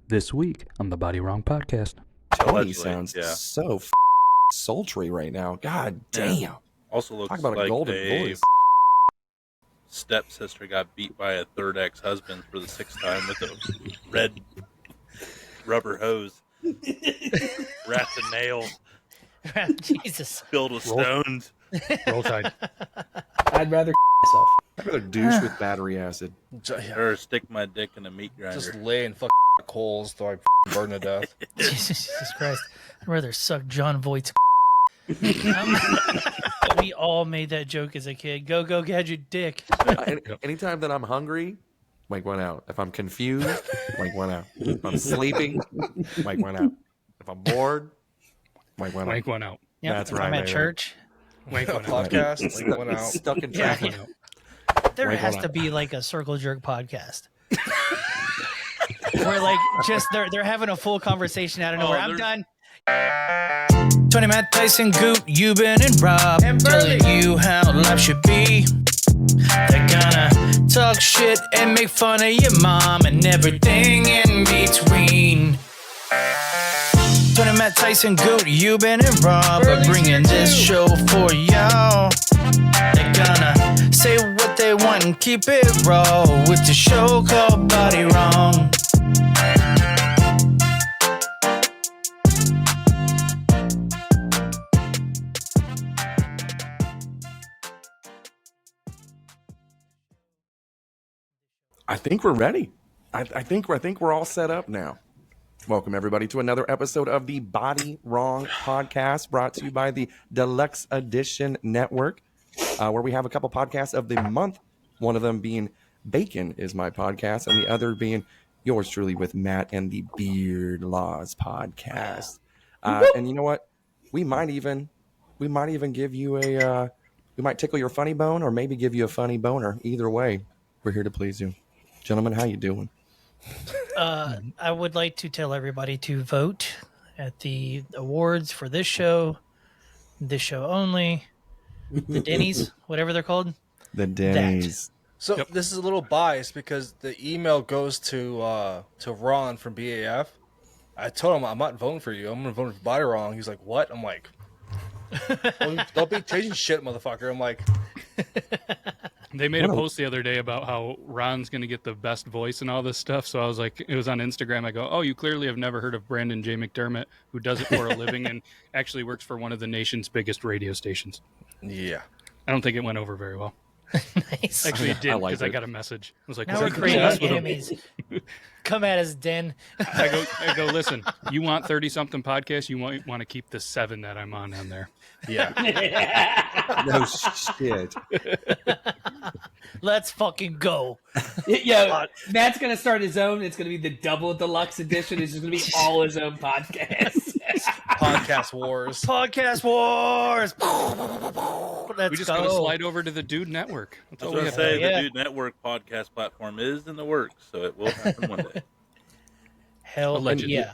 This week on the Bodywrong Podcast. Tony sounds so sultry right now. God damn. Yeah. Also looks talk about like a golden voice. Stepsister got beat by a third ex-husband for the 6th time with a red rubber hose wrapped in nails. Jesus. Filled with stones. Roll Tide. I'd rather myself. I'd rather douche with battery acid. Or stick my dick in a meat grinder. Just lay in coals till I burn to death. Jesus Christ. I'd rather suck John Voight's We all made that joke as a kid. Go gadget dick. Anytime that I'm hungry, wake one out. If I'm confused, wake one out. If I'm sleeping, wake one out. If I'm bored, wake one out. Wank one out. Yep. That's if right, I'm at baby. church. Wank one out. Podcast, like, one out. Stuck in Yeah. traffic. There Wank has one to out. be like a circle jerk podcast. Where like just they're having a full conversation out of nowhere. I'm done. Tony, Matt, Tyson, Goot, Euban, and Rob telling you how life should be. They're gonna talk shit and make fun of your mom and everything in between. Tony, Matt, Tyson, Goot, Euban, and Rob are bringing this show for y'all. They're gonna say what they want and keep it raw with the show called Bodywrong. I think we're ready. I think we're all set up now. Welcome everybody to another episode of the Bodywrong Podcast, brought to you by the Deluxe Edition Network, where we have a couple podcasts of the month. One of them being Bacon is my podcast, and the other being yours truly with Matt and the Beard Laws Podcast. And you know what? We might even give you we might tickle your funny bone, or maybe give you a funny boner. Either way, we're here to please you. Gentlemen, how you doing? I would like to tell everybody to vote at the awards for this show only, the Denny's, whatever they're called. The Denny's. So this is a little biased because the email goes to Ron from BAF. I told him I'm not voting for you. I'm going to vote for Bodywrong. He's like, what? I'm like, don't be changing shit, motherfucker. I'm like, They made a post the other day about how Ron's going to get the best voice and all this stuff. So I was like, it was on Instagram. I go, oh, you clearly have never heard of Brandon J. McDermott, who does it for a living and actually works for one of the nation's biggest radio stations. yeah. I don't think it went over very well. Nice. Actually, it did I liked because I it. got a message. I was like, Now "Was we're I gonna creating mess with him?" enemies. Come at us, Den. I go, listen, you want 30-something podcasts? You want to keep the 7 that I'm on there. Yeah. No shit. Let's fucking go. Yeah, Matt's gonna start his own. It's gonna be the double deluxe edition. It's just gonna be all his own podcasts. Podcast wars. Podcast wars. Let's We just go. got to slide over to the Dude Network. That's I all was we going to have. say, Yeah. the Dude Network podcast platform is in the works, so it will happen one day. Hell Allegedly. yeah.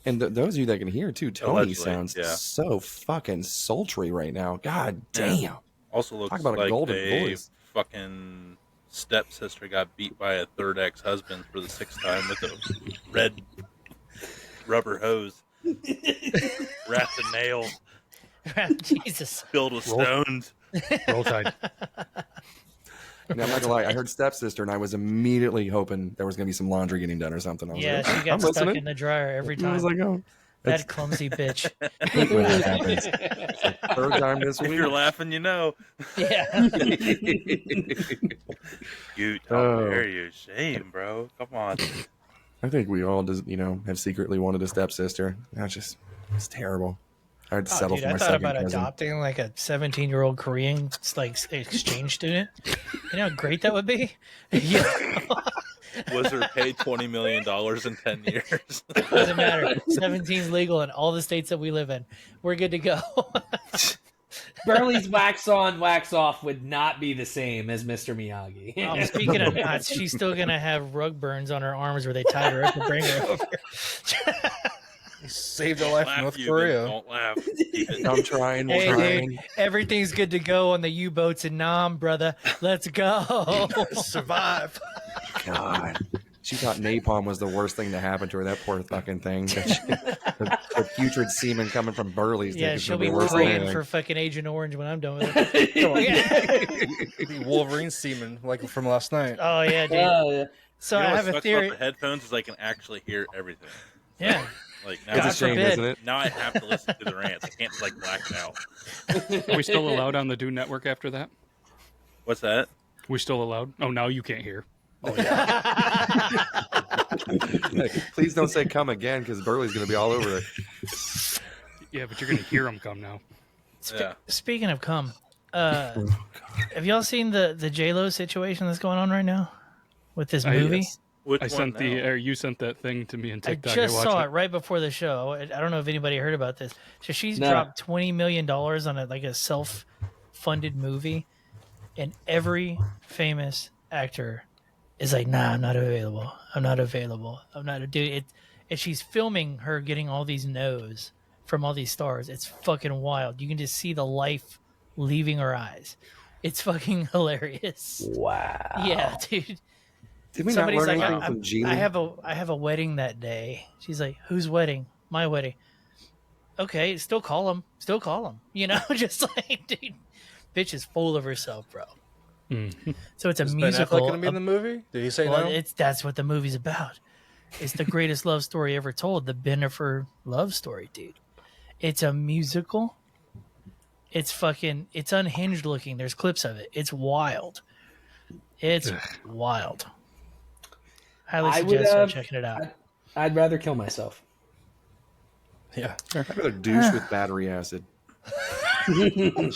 And those of you that can hear too, Tony Allegedly, sounds yeah. so fucking sultry right now. God damn. Also looks Talk about a like golden a voice. fucking stepsister got beat by a third ex-husband for the 6th time with a red rubber hose wrapped in nails. Jesus. Filled with stones. Roll Tide. Now, I'm not gonna lie, I heard stepsister and I was immediately hoping there was gonna be some laundry getting done or something. I was Yeah, like, she I'm got stuck listening. in the dryer every I time. was like, oh, That clumsy bitch. I hate when that happens. It's like third time this If week. you're laughing, you know. Yeah. You Oh. dare you. Shame, bro. Come on. I think we all just, have secretly wanted a stepsister. It's terrible. I had to Oh, settle dude, for I my thought second about cousin. adopting like a 17-year-old Korean exchange student. You know how great that would be? Yeah. Was her paid $20 million in 10 years? Doesn't matter. 17's legal in all the states that we live in. We're good to go. Burley's wax on, wax off would not be the same as Mr. Miyagi. Speaking of knots, she's still going to have rug burns on her arms where they tied her up to bring her over. Saved her life in Laugh, North you, Korea. Don't laugh. Keep it. I'm trying. Hey, trying. dude, everything's good to go on the U-boats in Nam, brother. Let's go. Survive. God. She thought napalm was the worst thing to happen to her. That poor fucking thing. The putrid semen coming from Burley's. Yeah, she'll be praying for fucking Agent Orange when I'm done with it. The Wolverine semen, like from last night. Oh yeah, dude. Yeah. So I have a theory. About the headphones is I can actually hear everything. Yeah. Like now, It's a shame, isn't it? now I have to listen to the rants. I can't just like black it out. Are we still allowed on the Dune Network after that? What's that? We still allowed? Oh, now you can't hear. Oh yeah. Please don't say come again, because Burley's going to be all over it. Yeah, but you're going to hear them come now. Speaking of cum, have y'all seen the J-Lo situation that's going on right now with this movie? I sent you sent that thing to me in TikTok. I just saw it right before the show. I don't know if anybody heard about this. So she's dropped $20 million on a self-funded movie, and every famous actor is like, nah, I'm not available. I'm not available. I'm not a dude. And she's filming her getting all these no's from all these stars. It's fucking wild. You can just see the life leaving her eyes. It's fucking hilarious. Wow. Yeah, dude. Did we Somebody's not learn like, anything from Geely? I have a wedding that day. She's like, whose wedding? My wedding. Okay, still call him. Still call him. You know, just like, dude, bitch is full of herself, bro. Mm. So it's a Is musical. Ben Affleck gonna be in the movie? Did he say no? That's what the movie's about. It's the greatest love story ever told. The Bennifer love story, dude. It's a musical. It's unhinged looking. There's clips of it. It's wild. It's wild. Highly suggest checking it out. I'd rather kill myself. Yeah. I'd rather douche with battery acid. Come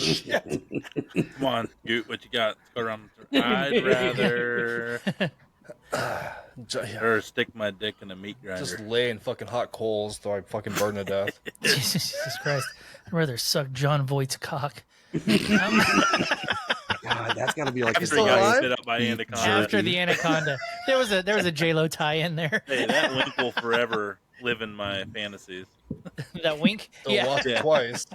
on, Goot, what you got? Let's go around. I'd rather or stick my dick in a meat grinder. Just lay in fucking hot coals till I fucking burn to death. Jesus Christ. I'd rather suck John Voight's cock. God, that's got to be like After he got spit up by Anaconda. After the Anaconda. There was a J-Lo tie in there. Hey, that link will forever live in my fantasies. That wink? Don't watch it twice.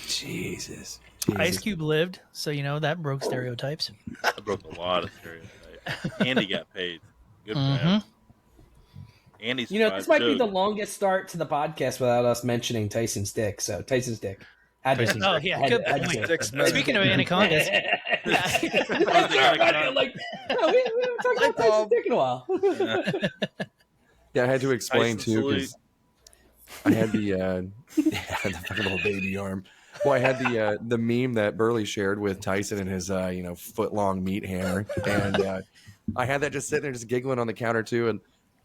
Jesus. Ice Cube lived, so that broke stereotypes. That broke a lot of stereotypes. Andy got paid. Good for him. Andy's this might be the longest start to the podcast without us mentioning Tyson's dick. So Tyson's dick. Good point. Speaking of anacondas, we haven't talked about Tyson's dick in a while. Yeah, I had to explain too, because I had the fucking little baby arm. Well, I had the meme that Burley shared with Tyson and his foot long meat hammer, and I had that just sitting there just giggling on the counter too. And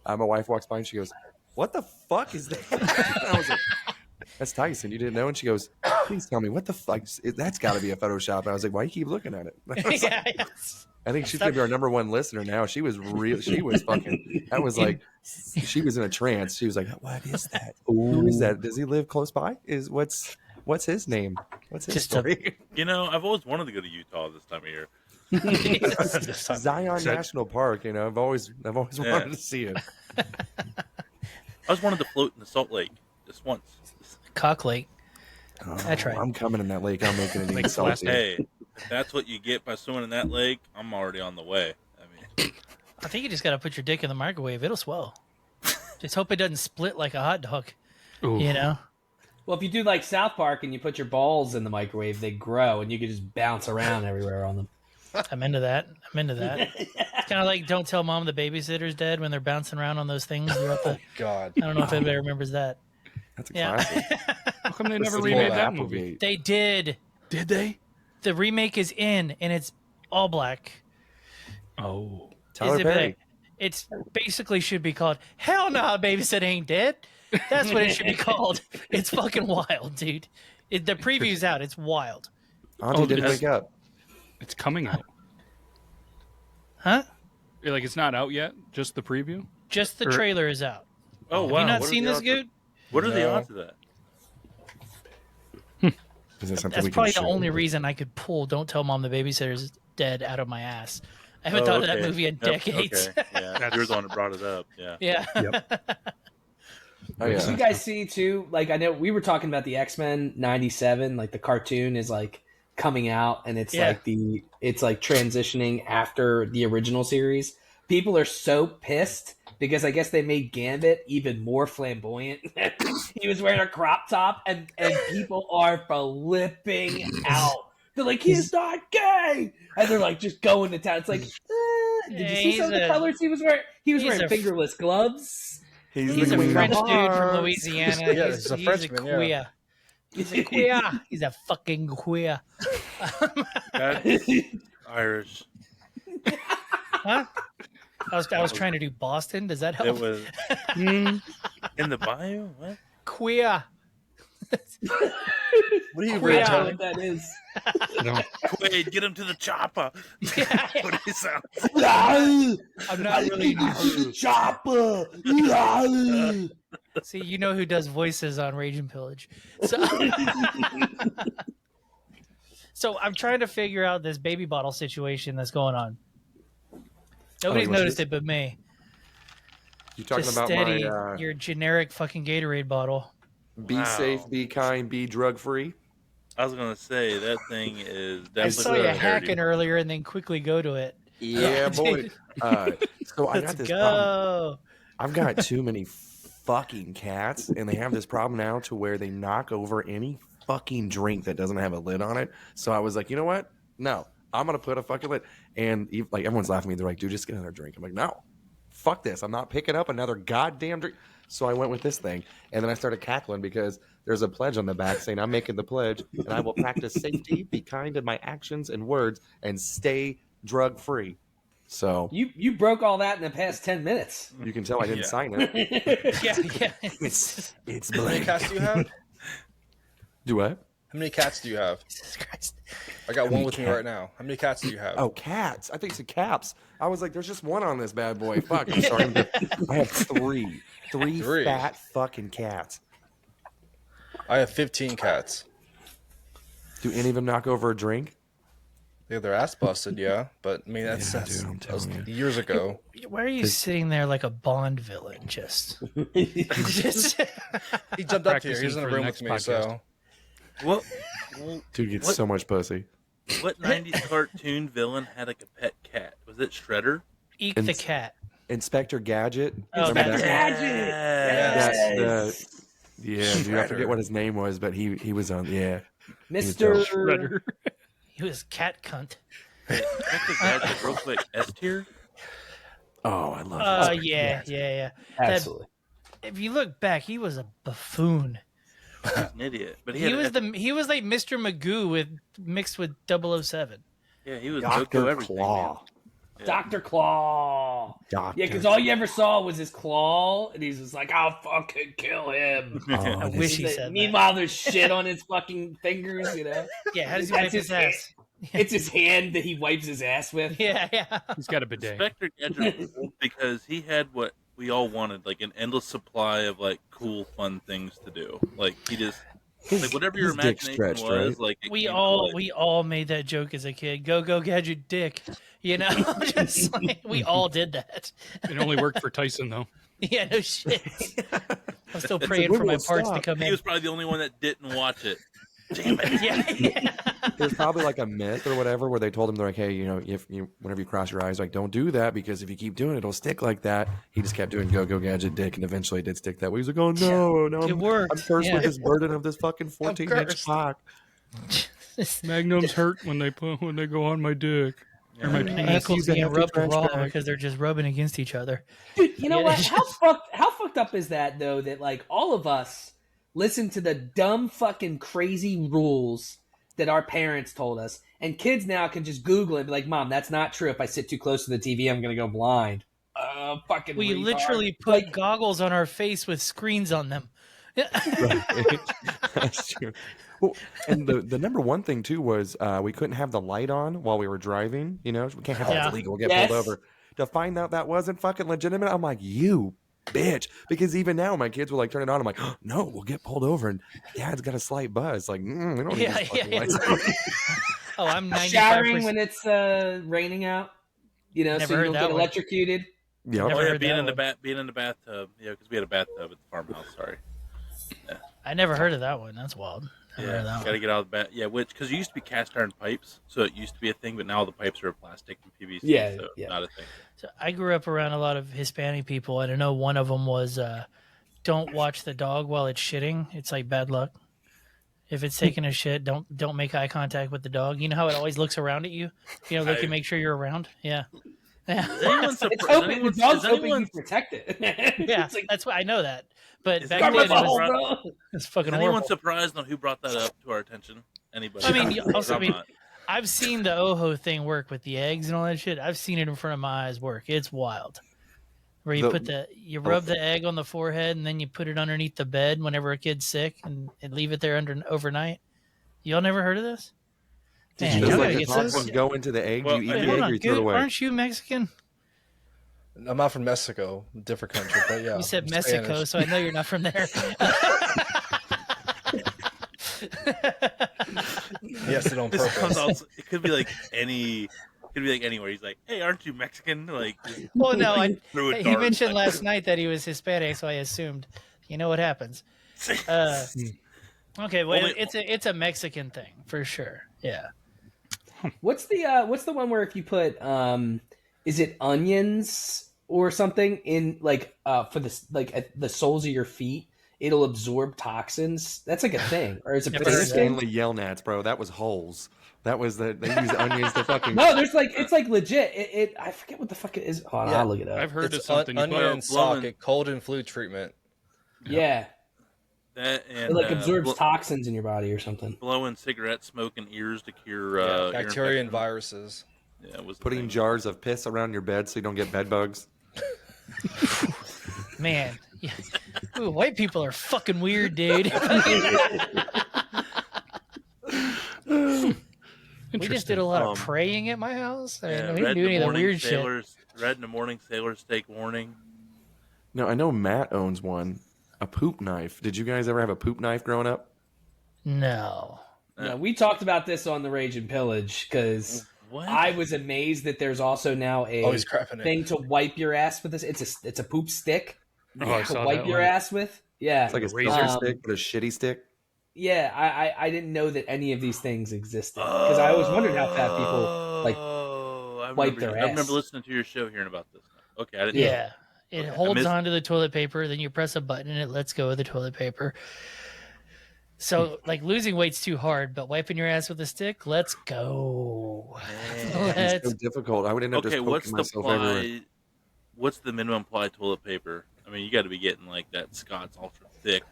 my wife walks by and she goes, "What the fuck is that?" And I was like, "That's Tyson. You didn't know?" And she goes, "Please tell me what the fuck. That's got to be a Photoshop." And I was like, "Why do you keep looking at it?" I think she's gonna be our number one listener now. She was real. She was fucking. That was like, she was in a trance. She was like, "What is that? Who is that? Does he live close by? What's his name? What's his story?" I've always wanted to go to Utah this time of year. Zion National Park. I've always wanted to see it. I just wanted to float in the Salt Lake just once. Cock Lake. Oh, That's right. I'm coming in that lake. I'm making it even salty. Hey, if that's what you get by swimming in that lake, I'm already on the way. I think you just got to put your dick in the microwave. It'll swell. Just hope it doesn't split like a hot dog. Ooh. Well, if you do like South Park and you put your balls in the microwave, they grow and you can just bounce around everywhere on them. I'm into that. It's kind of like Don't Tell Mom the Babysitter's Dead when they're bouncing around on those things. God. I don't know if anybody remembers that. That's a classic. How come they never remade that movie? They did. Did they? The remake is in, and it's all black. Oh. Tyler Perry. It's basically should be called Hell No, Babysitter Ain't Dead. That's what it should be called. It's fucking wild, dude. The preview's out. It's wild. Auntie didn't wake up. It's coming out. Huh? Like it's not out yet? Just the preview? Just the trailer is out. Oh, Have wow. you not seen this, Good? What are the odds of that? Is that something That's we probably can the show? only reason I could pull Don't Tell Mom the Babysitter's Dead out of my ass. I haven't thought of that movie in decades. Okay. Yeah, you're the one that brought it up. Yeah. Yeah. Yep. Oh, yeah. Did you guys see too? Like I know we were talking about the X-Men '97. Like the cartoon is like coming out, and it's Yeah. like transitioning after the original series. People are so pissed because I guess they made Gambit even more flamboyant. He was wearing a crop top, and people are flipping out. They're like, he's not gay, and they're like just going to town. It's like, did you see some of the colors he was wearing? He was wearing fingerless gloves. He's a French dude from Louisiana. Yeah, he's a Frenchman. queer. Yeah. He's a queer. He's a fucking queer. That's Irish. Huh? I was trying to do Boston. Does that help? It was in the bio. What? Queer. What are you I reading, don't know Tony? what that is. Quaid, get him to the chopper. Yeah. What he sounds. I'm not really. Chopper. See, you know who does voices on Rage and Pillage. So I'm trying to figure out this baby bottle situation that's going on. Nobody's noticed it but me. You talking Just about steady my your generic fucking Gatorade bottle. be Wow. safe, be kind, be drug free? I was gonna say that thing is definitely. I saw you hacking earlier and then quickly go to it. Yeah, boy. So I got Let's this go. problem. I've got too many fucking cats, and they have this problem now to where they knock over any fucking drink that doesn't have a lid on it. So I was like, you know what? No, I'm gonna put a fucking lid. And like everyone's laughing at me. They're like, dude, just get another drink. I'm like, no, fuck this. I'm not picking up another goddamn drink. So I went with this thing, and then I started cackling because there's a pledge on the back saying, I'm making the pledge, and I will practice safety, be kind in my actions and words, and stay drug free. So You broke all that in the past 10 minutes. you can tell I didn't sign it. Yeah. It's How many blank. cats do you have? Do what? How many cats do you have? Jesus Christ. I got one many with me right now. How many cats do you have? Oh, cats. I think it's caps. I was like, there's just one on this bad boy. Fuck. I'm sorry. I have three. Three fat fucking cats. I have 15 cats. Do any of them knock over a drink? They have their ass busted, yeah. But I mean, Yeah, that's dude, I'm that was telling you. years ago. Why are you sitting there like a Bond villain? Just He jumped up here. He's in Practicing the for room the with next me, podcast. so What? Dude gets What? so much pussy. What 90s cartoon villain had like a pet cat? Was it Shredder? eek And the cat. Inspector Gadget. Oh, Remember that's that? Yes. Yeah, dude, I forget what his name was, but he was on. Yeah, Mr. Shredder. He was cat cunt. Inspector Gadget, real quick. S tier? Oh, I love. Yeah. Absolutely. If you look back, he was a buffoon. He's an idiot. But He was had like Mr. Magoo mixed with 007. Yeah, he was Goku Dr. everything. Claw. Man. Yeah. Dr. Claw. Doctor. Yeah, because all you ever saw was his claw, and he's just like, I'll fucking kill him. Oh, I this- wish he said that. Meanwhile, there's shit on his fucking fingers, you know? Yeah, how does he That's wipe his his ass? It's his hand that he wipes his ass with. Yeah. He's got a bidet. Inspector Gadget was cool because he had what we all wanted, like an endless supply of like cool, fun things to do. Like he just like whatever your his dick imagination stretched, was, right? like it We came to all life. made that joke as a kid. Go gadget dick. You know, just like we all did that. It only worked for Tyson though. Yeah, no shit. I'm still praying we for my won't parts to stop. come He in. was probably the only one that didn't watch it. Damn it! Yeah. There's probably like a myth or whatever where they told him, they're like, hey, you know, if you whenever you cross your eyes, like don't do that because if you keep doing it, it'll stick like that. He just kept doing go gadget dick, and eventually it did stick that way. He's like, oh no, no, It worked. I'm cursed Yeah. with this burden of this fucking 14-inch cursed. cock. Magnums hurt when they go on my dick. Or my My penis. ankles you get have to rubbed trash raw bag. because they're just rubbing against each other. Dude, you know Yeah. what? How fucked up is that, though, that, like, all of us listen to the dumb fucking crazy rules that our parents told us, and kids now can just Google it and be like, Mom, that's not true. If I sit too close to the TV, I'm going to go blind. Fucking We retard. literally put goggles on our face with screens on them. Right. That's true. Well, and the number one thing too was we couldn't have the light on while we were driving. You know, we can't have Yeah. that illegal. We'll get Yes. pulled over. To find out that wasn't fucking legitimate, I'm like, you bitch. Because even now, my kids will like turn it on. I'm like, oh, no, we'll get pulled over, and Dad's got a slight buzz. Like, we don't need Yeah, these fucking yeah. lights on. Oh, I'm 95%. Showering when it's raining out, you know, Never so you heard don't that get one. electrocuted. Yep. Never Oh yeah, heard being that in the one. being in the bathtub. Yeah, because we had a bathtub at the farmhouse. Sorry. I never heard of that one. That's wild. Yeah, got to get out of the bed. Yeah, because it used to be cast iron pipes, so it used to be a thing, but now the pipes are plastic and PVC, so not a thing. So I grew up around a lot of Hispanic people, and I know one of them was don't watch the dog while it's shitting. It's like bad luck. If it's taking a shit, don't make eye contact with the dog. You know how it always looks around at you? Look and make sure you're around. Yeah. The dog's hoping you protect it. Yeah, that's why I know that. But back then, it's fucking horrible. Anyone surprised on who brought that up to our attention? Anybody? I mean, I've seen the Oho thing work with the eggs and all that shit. I've seen it in front of my eyes work. It's wild. Where you rub the egg on the forehead and then you put it underneath the bed whenever a kid's sick and leave it there overnight. Y'all never heard of this? Did you just the toxins go into the egg? You eat the egg or you throw it away? Aren't you Mexican? I'm not from Mexico, different country, but yeah. You said Mexico, Spanish. So I know you're not from there. Yes, it on purpose. It could be like anywhere. He's like, "Hey, aren't you Mexican?" Like, well, no, he mentioned last night that he was Hispanic, so I assumed. You know what happens? Okay, well, it's a Mexican thing for sure. Yeah. What's the one where if you put is it onions or something in for at the soles of your feet, it'll absorb toxins? That's like a thing, or is it Stanley Yelnats, bro? That was holes. That was they use onions to fucking. No, there's it's like legit. I forget what the fuck it is. Hold on, I'll look it up. I've heard of something. Onion socket, cold and flu treatment. Yeah. That and it absorbs toxins in your body or something. Blowing cigarette smoke in ears to cure bacteria and viruses. Yeah, it was putting jars of piss around your bed so you don't get bed bugs. Man, yeah. Ooh, white people are fucking weird, dude. We just did a lot of praying at my house. We didn't do any of the weird shit. Red in the morning, sailors take warning. No, I know Matt owns one. A poop knife. Did you guys ever have a poop knife growing up? No. No, we talked about this on the Rage and Pillage because I was amazed that there's also now a thing to wipe your ass with this. It's a poop stick to wipe your ass with. Yeah, it's like a razor stick, but a shitty stick. Yeah, I didn't know that any of these things existed because I always wondered how fat people wipe their ass. I remember listening to your show, hearing about this. Okay, I didn't. Yeah. Know. It holds onto the toilet paper, then you press a button and it lets go of the toilet paper. So, losing weight's too hard, but wiping your ass with a stick, let's go. It's so difficult. I would end up just poking myself everywhere. What's the minimum ply toilet paper? I mean, you got to be getting that Scott's ultra thick,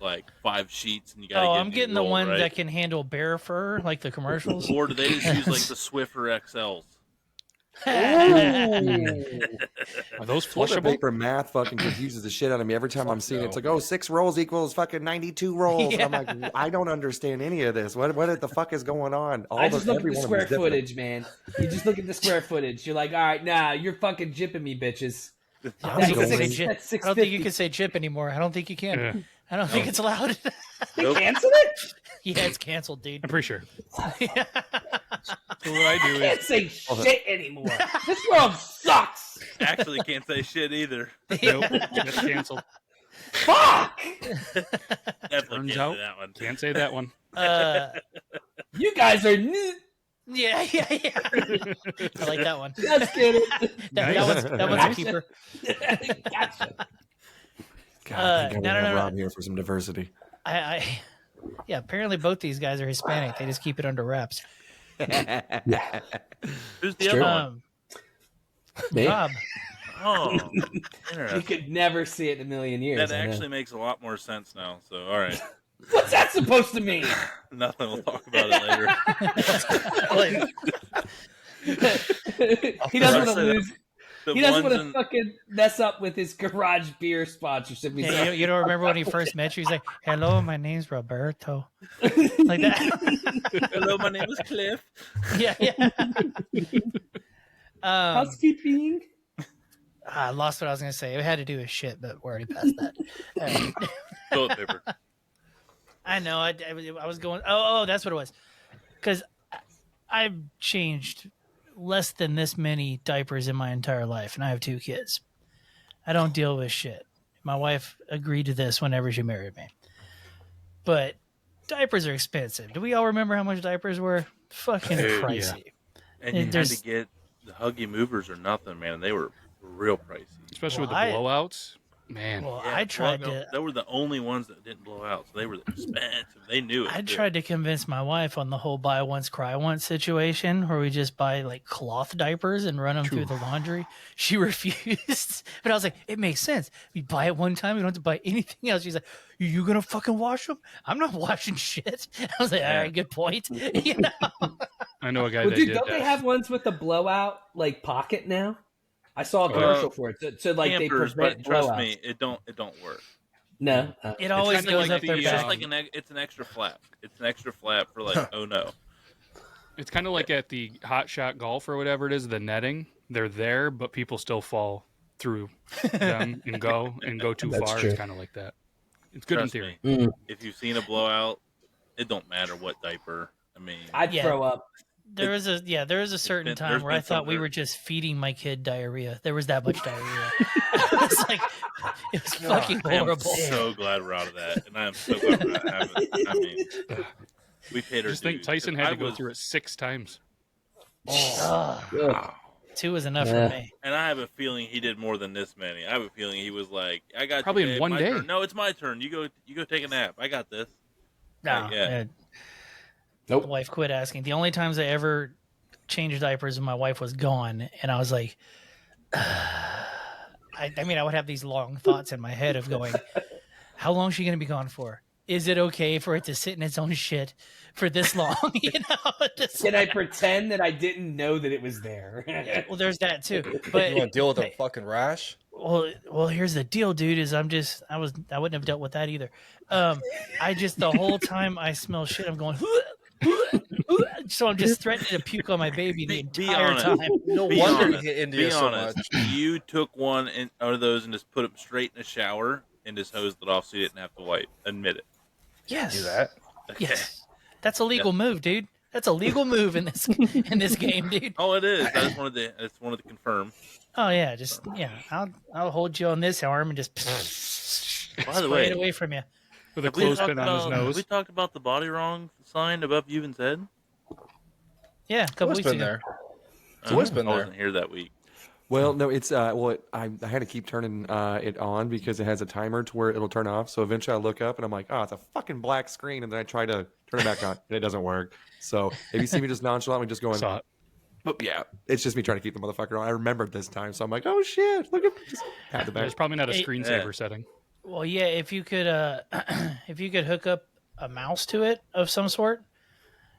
5 sheets, and you got to. I'm getting the one that can handle bear fur, like the commercials. Or do they just use the Swiffer XLs? Are those flushable? Paper math fucking confuses the shit out of me every time I'm seeing it. It's like, 6 rolls equals fucking 92 rolls. Yeah. And I'm like, I don't understand any of this. What the fuck is going on? I just look at the square footage, man. You just look at the square footage. You're like, all right, nah, you're fucking jipping me, bitches. I don't think you can say jip anymore. I don't think you can. Yeah. I don't think it's allowed. They canceled it? Yeah, it's canceled, dude. I'm pretty sure. Yeah. So what I do is can't say shit anymore. This world sucks. Actually, can't say shit either. Nope, that's canceled. Fuck. Definitely Turns out, that one. Can't say that one. You guys are. Yeah. I like that one. Just kidding. that one's a keeper. Gotcha. God, I have Rob here for some diversity. Yeah, apparently both these guys are Hispanic. They just keep it under wraps. Who's the other one? Rob. Oh, you could never see it in a million years. That actually makes a lot more sense now. So, all right. What's that supposed to mean? Nothing. We'll talk about it later. He doesn't want to lose. He doesn't want to fucking mess up with his garage beer sponsorship. Yeah, you don't remember when he first met you? He's like, "Hello, my name's Roberto." Like that. Hello, my name is Cliff. Yeah. Housekeeping. I lost what I was going to say. It had to do with shit, but we're already past that. Toilet paper. I know. I was going. Oh, that's what it was. Because I've changed less than this many diapers in my entire life, and I have 2 kids. I don't deal with shit. My wife agreed to this whenever she married me. But diapers are expensive. Do we all remember how much diapers were? Fucking pricey. Yeah. And you had to get the Huggy Movers or nothing, man. They were real pricey. Especially with the blowouts. Man. Well, I tried to. They were the only ones that didn't blow out, so they were expensive. They knew it. I tried to convince my wife on the whole buy once, cry once situation where we just buy like cloth diapers and run them through the laundry. She refused. But I was like, it makes sense. We buy it one time. We don't have to buy anything else. She's like, you going to fucking wash them? I'm not washing shit. I was like, all right, good point. You know? I know a guy well, that dude, did don't they have ones with the blowout like pocket now? I saw a commercial for it. So like Pampers, they prevent but trust blowouts. me, it don't work. No, it always goes up their it's back. just like it's an extra flap. It's an extra flap for like, oh no. It's kind of like at the Hot Shot Golf or whatever it is, the netting. They're there, but people still fall through them and go too far. True. It's kind of like that. It's good Trust in theory. Me, if you've seen a blowout, it don't matter what diaper. I mean, I'd throw up. There is a certain time where I thought we were just feeding my kid diarrhea. There was that much diarrhea. It's like it was fucking horrible. I'm so glad we're out of that, and I'm so glad we're not having it. I mean, we paid our I just think Tyson had to go through it 6 times. Oh. 2 was enough for me. And I have a feeling he did more than this many. I have a feeling he was like, "I got probably you, in one my day. Turn. No, it's my turn. You go take a nap. I got this." No, Nope. My wife quit asking. The only times I ever changed diapers when my wife was gone, and I was like, I mean, I would have these long thoughts in my head of going, how long is she going to be gone for? Is it okay for it to sit in its own shit for this long? You know, Can I pretend that I didn't know that it was there? Well, there's that too. But you want to deal with a fucking rash? Well, here's the deal, dude. Is I wouldn't have dealt with that either. I just the whole time I smell shit, I'm going. So I'm just threatening to puke on my baby the entire time. No wonder you get India so much. You took one out of those and just put them straight in the shower and just hosed it off so you didn't have to wipe. Admit it. Yes. Do that? Okay. Yes. That's a legal move, dude. That's a legal move in this game, dude. Oh, it is. I just wanted to confirm. Oh yeah, I'll hold you on this arm and just By the way, it away from you. With a clothespin on his nose. We talked about the Bodywrong sign above Ewan's head. Yeah, a couple weeks ago. There. It's always been I there. wasn't here that week. Well, no, it's I had to keep turning it on because it has a timer to where it'll turn off. So eventually I look up and I'm like, oh, it's a fucking black screen, and then I try to turn it back on and it doesn't work. So if you see me just nonchalantly just going, but yeah, it's just me trying to keep the motherfucker on. I remembered this time, so I'm like, oh shit, look at just pat the back. There's probably not a screensaver setting. Well, yeah, if you could hook up a mouse to it of some sort,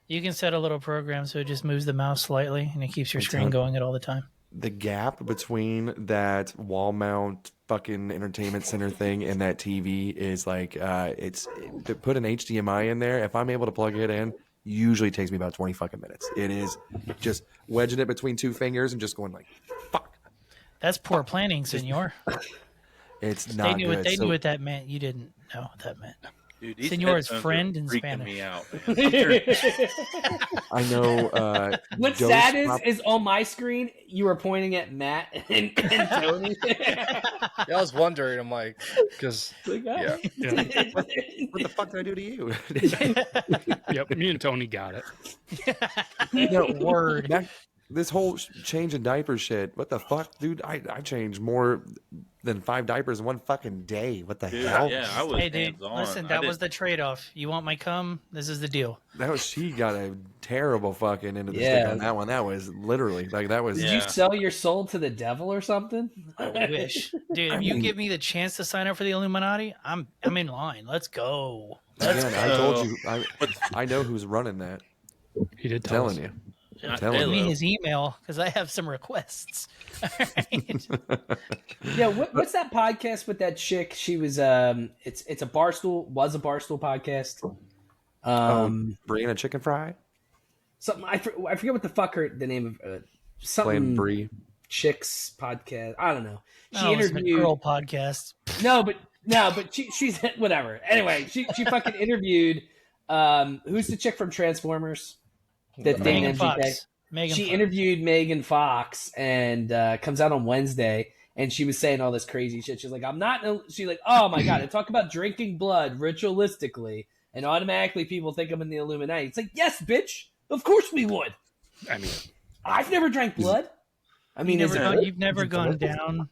you can set a little program so it just moves the mouse slightly and it keeps your screen going at all the time. The gap between that wall mount fucking entertainment center thing and that TV is like it's to put an HDMI in there. If I'm able to plug it in, usually takes me about 20 fucking minutes. It is just wedging it between 2 fingers and just going like, fuck. That's poor planning, senor. It's not good. They knew what that meant. You didn't know what that meant. Dude, these Senor's headphones friend are in freaking Spanish. me out. I know. What's sad is on my screen you were pointing at Matt and Tony. Yeah, I was wondering. I'm like, because yeah. What the fuck did I do to you? Yep, me and Tony got it. No, word. This whole change in diaper shit. What the fuck, dude? I changed more than 5 diapers in one fucking day. What the hell? Yeah, I was Hey, dude, hands-on. listen, that was the trade-off. You want my cum? This is the deal. She got a terrible fucking into the Yeah. stick on that one. That was literally like that was. Did you sell your soul to the devil or something? I wish, dude. If you give me the chance to sign up for the Illuminati, I'm in line. Let's go. Again, I told you. I know who's running that. He did tell us. You. Yeah, telling me you. his email because I have some requests. All right. Yeah, what's that podcast with that chick? She was it's a Barstool podcast. Brie and a chicken fry. Something I forget what the fuck the name of something. Blame Brie. Chicks podcast. I don't know. She It's a interviewed girl podcast. No, but she's whatever. Anyway, she fucking interviewed who's the chick from Transformers? That thing Megan MGK. Fox. She Interviewed Megan Fox and comes out on Wednesday, and she was saying all this crazy shit. She's like, I'm not. She's like, oh my god, I talk about drinking blood ritualistically. and automatically people think I'm in the Illuminati. It's like, yes, bitch, of course we would. I mean, I've never drank blood. I mean, you've never gone down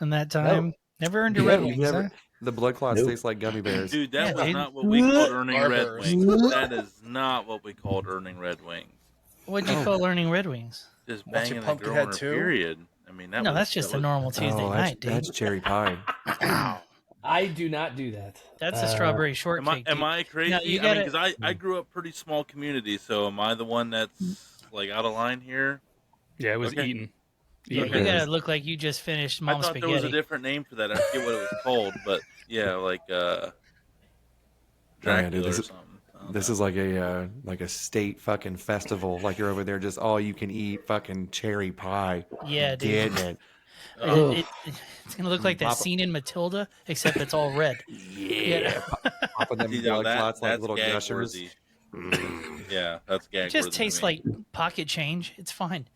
in that time. No. Never earned your Red Wings, huh? The blood clots Nope. taste like gummy bears. Dude, that Yeah, was dude. not what we called earning Red Starburst. Wings. That is not what we called earning Red Wings. What'd you call earning Red Wings? Just Watching banging the girl in Pumpkinhead her 2? period. I mean, No, that's just a normal Tuesday night, dude. That's cherry pie. I do not do that. That's a strawberry Am I, shortcake. am I crazy? No, you I mean, gotta- because I grew up pretty small community, so am I the one that's like out of line here? yeah, it was Okay. eaten. Yeah, Eaten. you gotta look like you just finished I mom's thought there was a spaghetti. different name for that. I forget what it was called, but yeah, like yeah, Dracula dude, or this is- something. I don't This know. is like a state fucking festival. Like you're over there just all you can eat fucking cherry pie. Yeah, dude. Getting it. It's gonna look like that Papa- scene in Matilda, except it's all red. Yeah. Popping them See, now blood clots like that's little gag gushers. worthy. Yeah, that's gag It just worthy to tastes me. like pocket change. It's fine.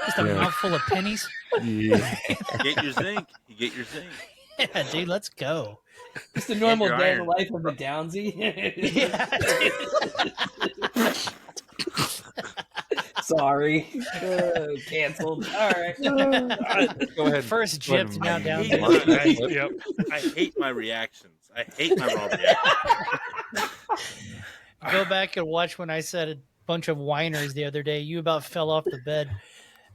Just a Yeah. mouthful of pennies. Yeah. Get your zinc. You get your zinc. Yeah, dude, let's go. Just a normal your day in the iron. life of a Downsy. Yeah, Sorry. Canceled. All right. Go ahead. First Go ahead gypped, and- now I down. hate, there. my, Yep. I hate my reactions. I hate my raw reactions. Go back and watch when I said a bunch of whiners the other day. You about fell off the bed.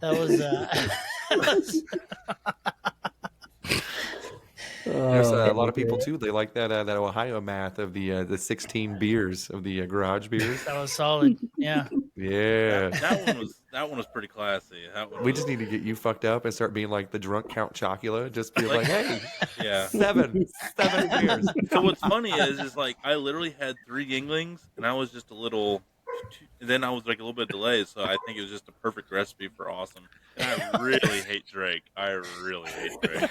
That was There's a lot of people too. They like that Ohio math of the 16 beers of the garage beers. that was solid. Yeah. Yeah. That one was pretty classy. That one We was- just need to get you fucked up and start being like the drunk Count Chocula. Just be like, hey, yeah. seven beers. So what's funny is like I literally had 3 Yinglings and I was just a little. And then I was like a little bit delayed, so I think it was just a perfect recipe for awesome. And I really hate Drake. I really hate Drake.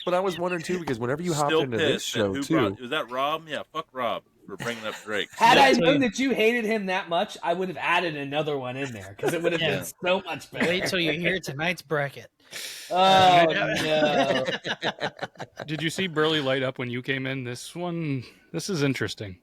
But I was wondering too because whenever you hopped Still into this pissed at show who too, was that Rob? Yeah, fuck Rob for bringing up Drake. Had Yeah, I so- known that you hated him that much, I would have added another one in there because it would have Yeah. been so much better. Wait till you hear tonight's bracket. Oh no! Did you see Burley light up when you came in? This is interesting.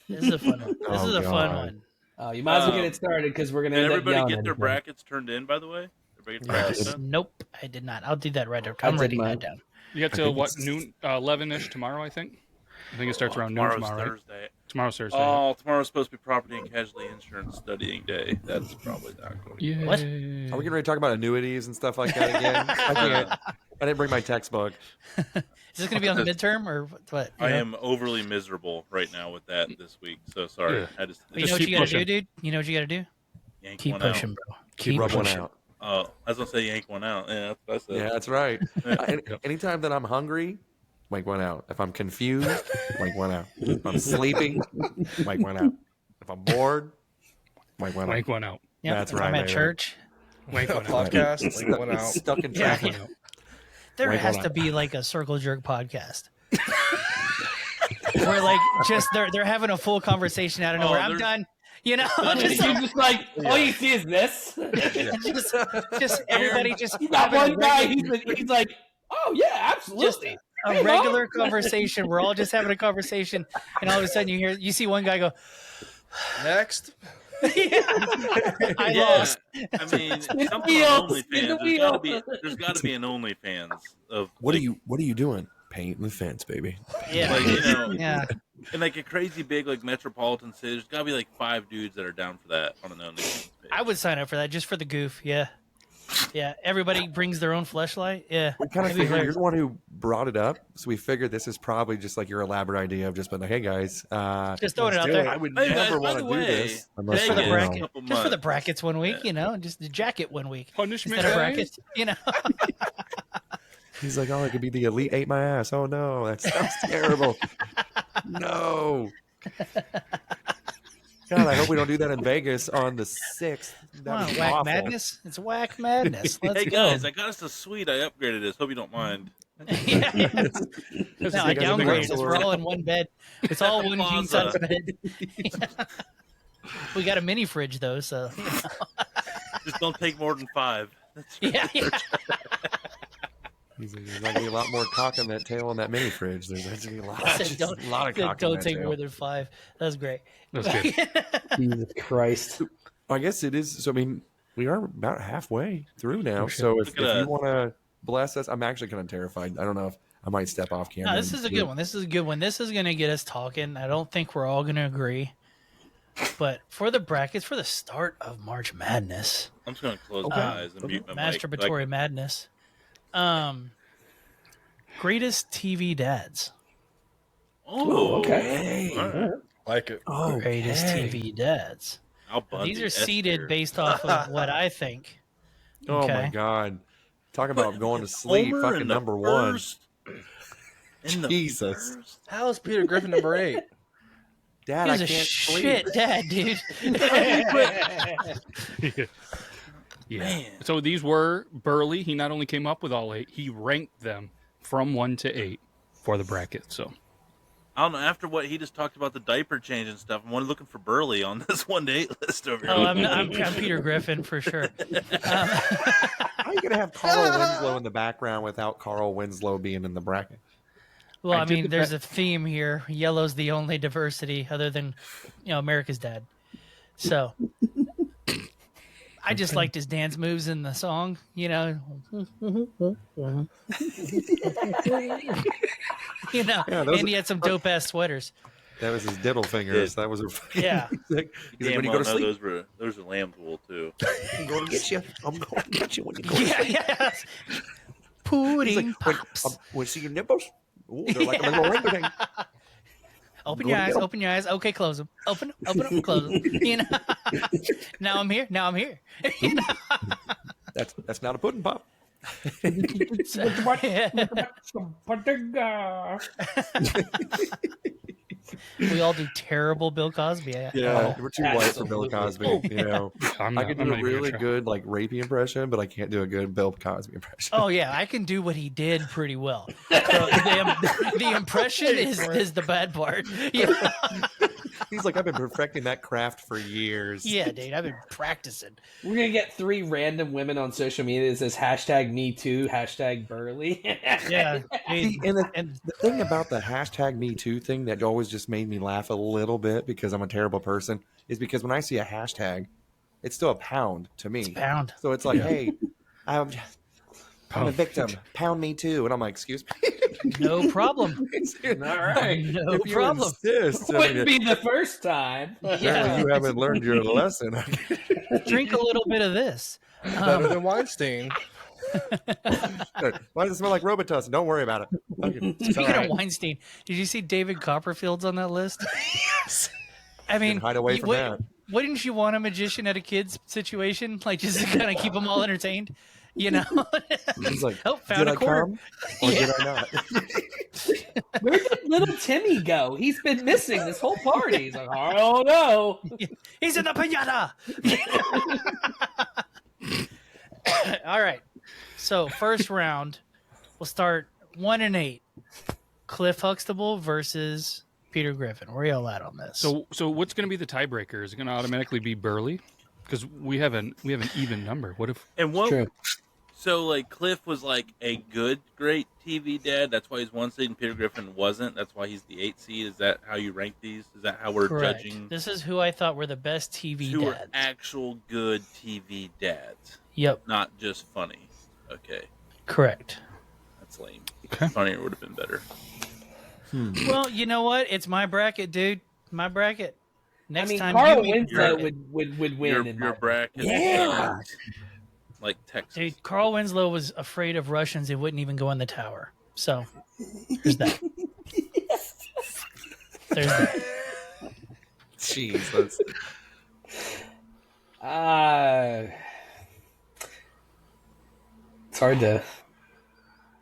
This is a fun one. This Oh, is a fun God. one. Oh, you might as well get it started because we're gonna Did end up everybody yelling get at their each other. brackets turned in? By the way, everybody get their brackets Yes. done? Nope, I did not. I'll do that right after. I I'm did writing mine. that down. You got till what, noon, 11-ish tomorrow, I think? I think it starts around noon Tomorrow's tomorrow, right? Thursday. Tomorrow's Thursday. Oh, tomorrow's supposed to be property and casualty insurance studying day. That's probably not going to be. yeah. What? are we getting ready to talk about annuities and stuff like that again? I can't. I didn't bring my textbook. Is this going to be on the midterm or what? I am overly miserable right now with that this week. So sorry. Yeah. I just But you know what keep you got to pushing. do, dude? You know what you got to do? yank Keep one pushing, bro. Keep Rub one pushing. out. out. Oh, I was gonna say yank one out. Yeah, that's what I said. Yeah, that's right. Anytime that I'm hungry, wank one out. If I'm confused, wank one out. If I'm sleeping, wank one out. If I'm bored, wank one Wank out. one out. Yeah, That's if right, I'm at baby. church. Wank one out. Podcast, like one out. Stuck in Yeah, traffic. yeah. There Wank has one to out. be like a circle jerk podcast. Where like just they're having a full conversation out of nowhere. I'm there's- done. You know, You're just like, all you see is this. just everybody just You got having a one guy. regular- He's like, oh yeah, absolutely. a regular conversation. We're all just having a conversation, and all of a sudden you see one guy go, Next. "I Yeah. lost." I mean, something on wheels, OnlyFans. There's got to be an OnlyFans of What like, are you doing? Painting the fence, baby. Yeah, like, you know, yeah. in like a crazy big like metropolitan city. There's got to be like 5 dudes that are down for that on an OnlyFans page. I would sign up for that just for the goof. Yeah, yeah. Everybody brings their own fleshlight. Yeah, We kind of That'd be figured you're hilarious. the one who brought it up, so we figured this is probably just like your elaborate idea of just being like, hey guys, Just throwing it out do there. I would Hey, guys, never by want the to do way, this unless Just for the Vegas, you know. bracket. couple Just for the months. brackets one week, you know, just the jacket one week. Punishment, Instead of guys? brackets, you know. He's like, oh, it could be the elite ate my ass. Oh no, that sounds terrible. No. God, I hope we don't do that in Vegas on the 6th. Come That on, would be whack awful. madness. It's whack madness. Let's Hey go. guys, I got us a suite. I upgraded this. Hope you don't mind. Yeah. No, I This is downgraded the us. We're all in one bed. It's all one king size Plaza. bed. We got a mini fridge though, so you know. Just don't take more than 5. That's yeah, yeah. There's not gonna be a lot more cock in that tail in that mini fridge. There's going to be a lot, a lot of cock in Don't that take tail. more than 5. That's great. That's good. Jesus Christ. I guess it is. So, I mean, we are about halfway through now. So if you want to bless us, I'm actually kind of terrified. I don't know if I might step off camera. No, this is a good one. This is a good one. This is going to get us talking. I don't think we're all going to agree. But for the brackets, for the start of March Madness. I'm just going to close my eyes and mute my Masturbatory mic. Madness. Greatest TV dads. Oh, okay. All right. Like it. Oh, Greatest TV dads. These are seeded based off of what I think. Oh my God! Talk about going to sleep. Homer Fucking number one. Jesus. How is Peter Griffin number 8? Dad, He's I a can't shit sleep. dad, dude. Yeah. Man. So these were Burley. He not only came up with all 8, he ranked them from 1 to 8 for the bracket. So I don't know. After what he just talked about the diaper change and stuff, I'm looking for Burley on this 1 to 8 list over here. Oh, I'm Peter Griffin for sure. How are you gonna have Carl Winslow in the background without Carl Winslow being in the bracket? Well, I did mean, the there's a theme here. Yellow's the only diversity other than, America's Dad. So I just liked his dance moves in the song, Yeah, and he had some dope ass sweaters. That was his diddle fingers. That was a Yeah. He's like, Damn, when you well, go to no, sleep, those are lamb's wool too. I'm going to get you. I'm going to get you when you go to Yeah, sleep. yeah. He's Pudding like, pops. when see your nipples? Ooh, they're like a little ring thing. Open Go your to eyes. get 'em. Open your eyes. Okay, close them. Open them. Close them. Now I'm here. That's not a pudding pop. We all do terrible Bill Cosby. Yeah, we're too white for Bill Cosby. I'm I not, can I'm do not a even really gonna try. good like rapey impression, but I can't do a good Bill Cosby impression. Oh yeah, I can do what he did pretty well. So the impression is the bad part. Yeah. He's like, I've been perfecting that craft for years. Yeah, dude, I've been practicing. We're gonna get 3 random women on social media that says #MeToo, #Burley. Yeah, See, and the thing about the #MeToo thing that always just made me laugh a little bit because I'm a terrible person is because when I see a hashtag, it's still a pound to me. It's pound. So it's like, hey, I'm a victim. Pound me too. And I'm like, excuse me. No problem. All right. No If you problem. insist, I Wouldn't mean, be the first time. apparently you haven't learned your lesson. Drink a little bit of this. Better than Weinstein. Why does it smell like Robitussin? Don't worry about it. Okay, it's all Speaking right. of Weinstein, did you see David Copperfield's on that list? Yes. I mean, Hide away from that. Wouldn't you want a magician at a kid's situation? Like, just to kind of keep them all entertained? He's like, Oh, found did a I quarter. come or did I not? Where did little Timmy go? He's been missing this whole party. He's like, I don't know. He's in the pinata. All right. So, first round, we'll start 1 and 8. Cliff Huxtable versus Peter Griffin. Where are y'all at on this? So what's going to be the tiebreaker? Is it going to automatically be Burley? Because we have an even number. What if? And what? True. So like Cliff was like a great TV dad. That's why he's 1 seed, and Peter Griffin wasn't. That's why he's the 8 seed. Is that how you rank these? Is that how we're Correct. judging? This is who I thought were the best TV Who are dads. actual good TV dads, Yep, not just funny. Okay, correct. that's lame. Okay. Funnier would have been better. Well, you know what? It's my bracket, dude. My bracket. Next I mean, time Carl you meet Winslow Griffin- would win. Your in my bracket, Yeah. like Texas. Dude, Carl Winslow was afraid of Russians. He wouldn't even go in the tower. So, there's that. There's that. Jeez, that's... It's hard to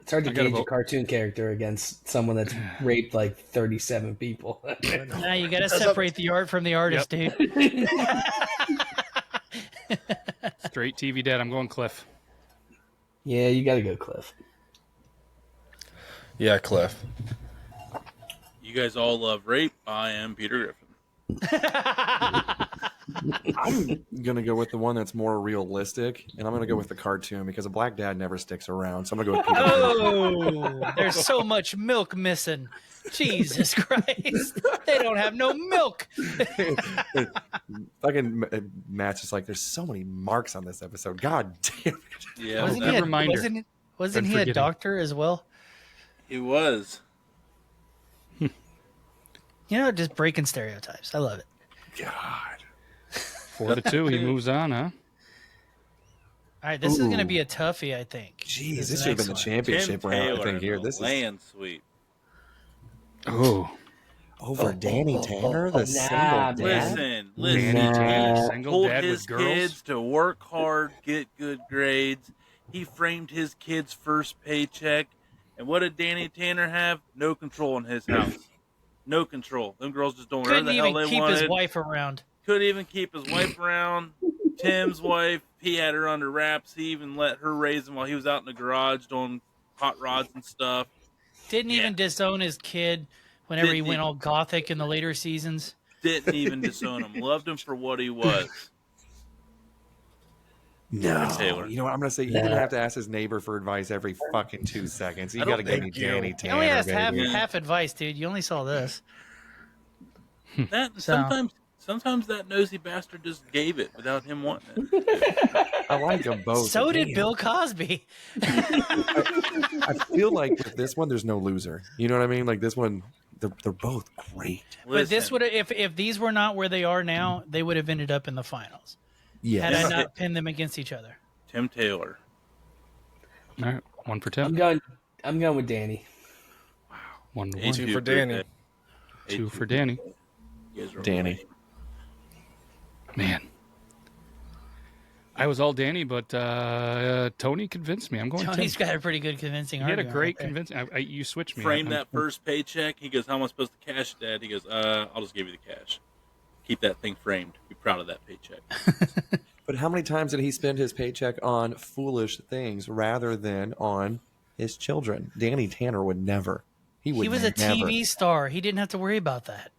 gotta gauge a vote. cartoon character against someone that's raped like 37 people. Now you got to separate the art from the artist, dude. Straight TV dad. I'm going Cliff. Yeah, you got to go Cliff. Yeah, Cliff. You guys all love rape. I am Peter Griffin. I'm gonna go with the one that's more realistic, and I'm gonna go with the cartoon because a black dad never sticks around. So I'm gonna go with Peter. Oh, there's so much milk missing. Jesus Christ. They don't have no milk. Fucking Matt's just like, there's so many marks on this episode. God damn it. Yeah, Wasn't that he reminder. wasn't he a doctor as well? he was. You know, just breaking stereotypes. I love it. God. 4-2. He moves on, huh? All right, this is going to be a toughie, I think. Jeez, this should have been the championship Tim round, I Taylor think, here. in the This is land sweep. Oh. over Danny Tanner, the nah, single man. dad. Listen. Danny Tanner, Nah. single Told dad his with girls. kids to work hard, get good grades. He framed his kid's first paycheck. And what did Danny Tanner have? No control in his house. No control. Them girls just doing whatever Couldn't the hell even they keep wanted. his wife around. Couldn't even keep his wife around. Tim's wife, he had her under wraps. He even let her raise him while he was out in the garage doing hot rods and stuff. Didn't even disown his kid whenever he went all gothic in the later seasons. Didn't even disown him. Loved him for what he was. No. Taylor. You know what? I'm going to say you're going to have to ask his neighbor for advice every fucking 2 seconds. You I got to don't give me think you- Danny You Tanner, only asked baby. half advice, dude. You only saw this. That So- sometimes that nosy bastard just gave it without him wanting it. I like them both. So but did damn, Bill Cosby. I feel like with this one, there's no loser. You know what I mean? Like this one, they're both great. But this Listen, would if these were not where they are now, they would have ended up in the finals. Yeah. Had I not pinned them against each other. Tim Taylor. All right. 1 for I'm Tim. going with Danny. 1 to 1. 8-2 for Danny. 2 for Danny. You guys are Danny. amazing. Man. I was all Danny, but Tony convinced me. I'm going Tony's Tim. got a pretty good convincing He had a argument. great right there. convincing. You switched me. Frame I'm- that first paycheck. He goes, "How am I supposed to cash it, Dad?" He goes, "I'll just give you the cash. Keep that thing framed. Be proud of that paycheck." But how many times did he spend his paycheck on foolish things rather than on his children? Danny Tanner would never. He would He was a never. TV star. He didn't have to worry about that.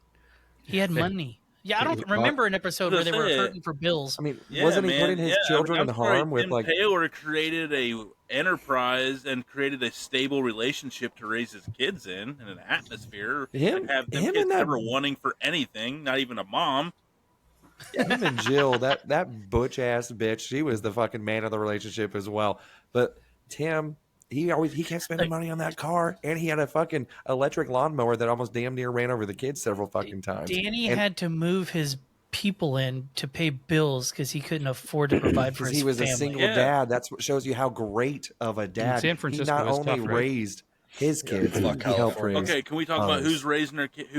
He had money. Yeah, I don't remember an episode where they were hurting for bills. I mean, Yeah, wasn't he man. putting his Yeah, children in I'm sorry, harm with Tim like? Taylor created a enterprise and created a stable relationship to raise his kids in and an atmosphere. Him- to have them him kids and that- never wanting for anything, not even a mom. Him and Jill, that butch ass bitch, she was the fucking man of the relationship as well. But Tim, he kept spending money on that car, and he had a fucking electric lawnmower that almost damn near ran over the kids several fucking times. Danny And- had to move his people in to pay bills because he couldn't afford to provide for because his he was family. a single Yeah. dad. That's what shows you how great of a dad. San He Francisco not is only tough, right? raised his kids, fuck he helped California. raise. Okay, can we talk about others. who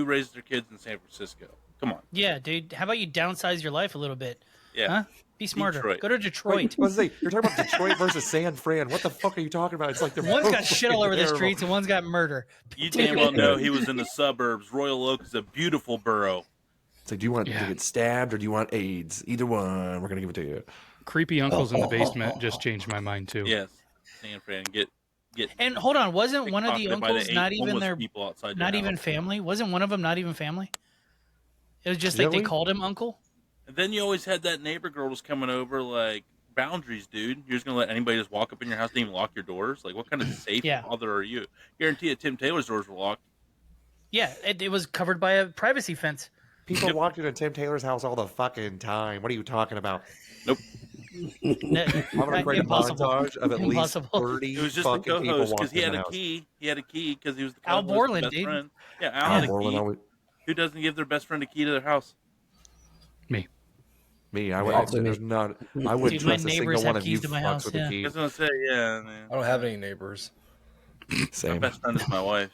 raised their kids in San Francisco? Come on. Yeah, dude. How about you downsize your life a little bit? Yeah. Huh? Be smarter. Detroit. Go to Detroit. Wait, let's say you're talking about Detroit versus San Fran. What the fuck are you talking about? It's like they're One's both got shit all fucking over the terrible. streets and one's got murder. You damn well know he was in the suburbs. Royal Oak is a beautiful borough. It's like, do you want to Yeah. get stabbed or do you want AIDS? Either one, we're gonna give it to you. Creepy uncles in the basement just changed my mind too. Yes. San Fran. Get And hold on, wasn't one of the pickpocketed by uncles eight not even homeless their people outside your not even house. family? Wasn't one of them not even family? It was just like they Really? called him uncle. And then you always had that neighbor girl was coming over like boundaries, dude. You're just gonna let anybody just walk up in your house and even lock your doors? Like, what kind of safe Yeah. father are you? Guarantee that Tim Taylor's doors were locked. Yeah, it was covered by a privacy fence. People walked into Tim Taylor's house all the fucking time. What are you talking about? Nope. I'm gonna create a Impossible. montage of at least Impossible. 30 It was just the fucking people co-host because walking he in had the a house. key. He had a key because he was the Al co-host's Borland, best dude. friend. Yeah, Al Al had a Borland key. always- Who doesn't give their best friend a key to their house? Me, I would. Also me. There's not. I wouldn't Dude, my trust a single neighbors one have of you keys to my fucks house, with yeah. a I key. was gonna say, yeah, man. I don't have any neighbors. My Same. best friend is my wife.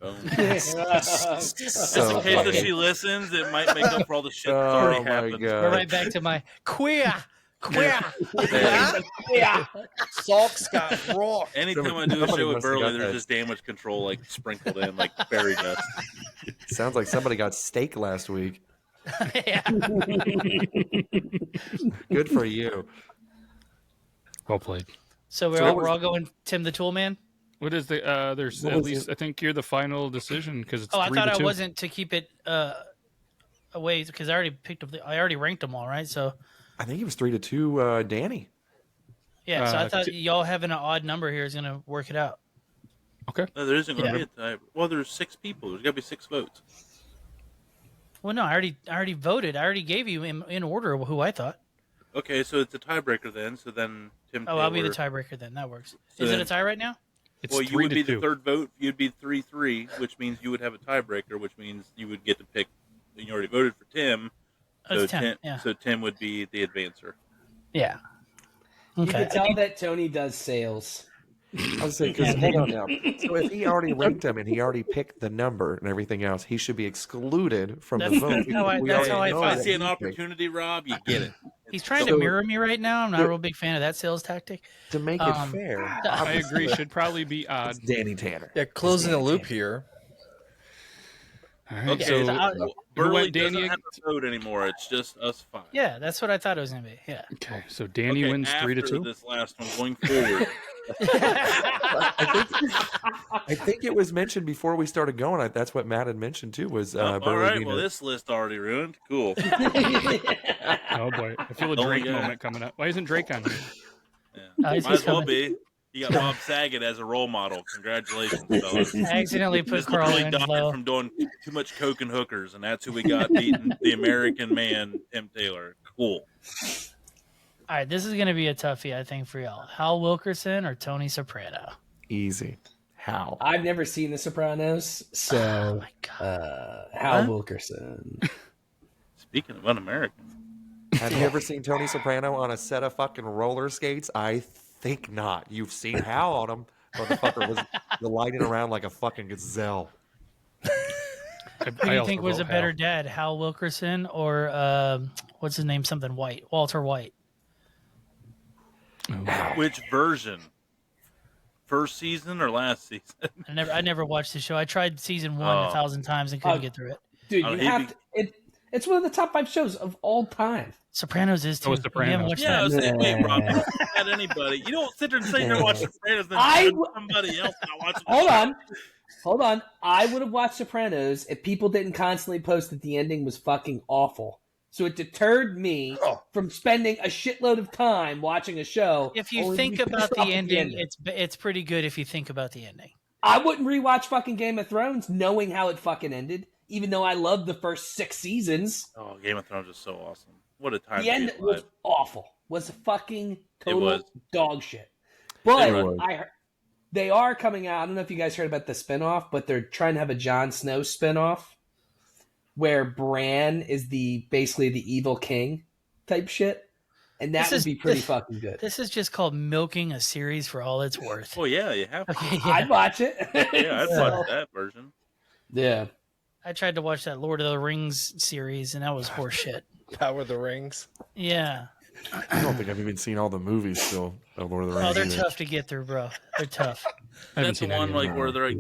Boom. So Just in case that funny. she listens, it might make up for all the shit that's Oh already my happened. God. We're right back to my queer. Yeah. Socks got raw. Anytime I do a Somebody show with must have Burley, got there's that. just damage control like sprinkled in, like fairy dust. Sounds like somebody got steak last week. Yeah. Good for you. Well played. So So we're all going Tim the Tool Man. What is the there's What at was least it? I think you're the final decision because it's Oh, I 3 thought to I 2. wasn't to keep it away because I already ranked them all, right? So I think it was 3-2, Danny. yeah, so I thought y'all having an odd number here is going to work it out. Okay. No, there isn't going to be a tie. Well, there's 6 people. There's got to be 6 votes. Well, no, I already voted. I already gave you in order who I thought. Okay, so it's a tiebreaker then. So then Tim. Oh, Taylor, I'll be the tiebreaker then. That works. So Is then, it a tie right now? It's well, you would be 3-2. the third vote. You'd be 3-3, which means you would have a tiebreaker, which means you would get to pick. You already voted for Tim. Oh, it's Tim. Yeah. So Tim would be the advancer. Yeah. You Okay. can tell that Tony does sales. I was saying, because hold on now. So if he already ranked him and he already picked the number and everything else, he should be excluded from the vote. That's how I If felt. I see an opportunity, Rob, you get it. He's trying to mirror me right now. I'm not a real big fan of that sales tactic. To make it fair, I agree. Should probably be odd. it's Danny Tanner. Yeah, closing the loop here. All right. Okay, So Burley Danny? doesn't have to vote anymore. It's just us 5. Yeah, that's what I thought it was going to be. Yeah. Okay. So Danny Okay, wins after 3-2. this last one, going forward. I think it was mentioned before we started going. That's what Matt had mentioned too. Was all Burley right, being well, a- this list already ruined. Cool. Oh boy, I feel a Oh, Drake yeah. moment coming up. Why isn't Drake on here? Yeah. he's Might as well coming. be. You got Bob Saget as a role model. Congratulations, fellas. I accidentally put This Carl literally died Winslow. from doing too much coke and hookers, and that's who we got beating the American man, Tim Taylor. Cool. All right, this is going to be a toughie, I think, for y'all. Hal Wilkerson or Tony Soprano? easy. How? I've never seen The Sopranos, Oh so my god! Hal What? Wilkerson. Speaking of un-American, Have you ever seen Tony Soprano on a set of fucking roller skates? I think not. You've seen Hal on them. Motherfucker was gliding around like a fucking gazelle. Who do you think was a better dad, Hal Wilkerson or what's his name? Something White, Walter White. which version? First season or last season? I never watched the show. I tried season 1 1,000 times and couldn't get through it. Dude, Oh, you he'd have be- to. It's one of the top 5 shows of all time. Sopranos is too. Oh, Sopranos. You haven't watched Yeah, I that? was saying, wait, Rob, you don't at anybody. You don't sit there and say you're watching Sopranos and I then w- somebody else not watching. the Hold show. on. I would have watched Sopranos if people didn't constantly post that the ending was fucking awful. So it deterred me from spending a shitload of time watching a show. If you only think to be about pissed the off at ending, it's pretty good. If you think about the ending, I wouldn't rewatch fucking Game of Thrones knowing how it fucking ended, even though I loved the first 6 seasons. Oh, Game of Thrones is so awesome. What a time The to end be was alive. awful. Was fucking total was. dog shit. But It was. they are coming out. I don't know if you guys heard about the spinoff, but they're trying to have a Jon Snow spinoff where Bran is basically the evil king type shit. And that would be pretty fucking good. this is just called milking a series for all it's worth. Well, yeah, you have to. Okay, yeah. I'd watch it. Yeah, I'd So, watch that version. yeah. I tried to watch that Lord of the Rings series, and that was horseshit. Power of the Rings. Yeah. I don't think I've even seen all the movies still of Lord of the Rings. Oh, they're either. tough to get through, bro. They're tough. I haven't That's the seen any one of like them. where they're like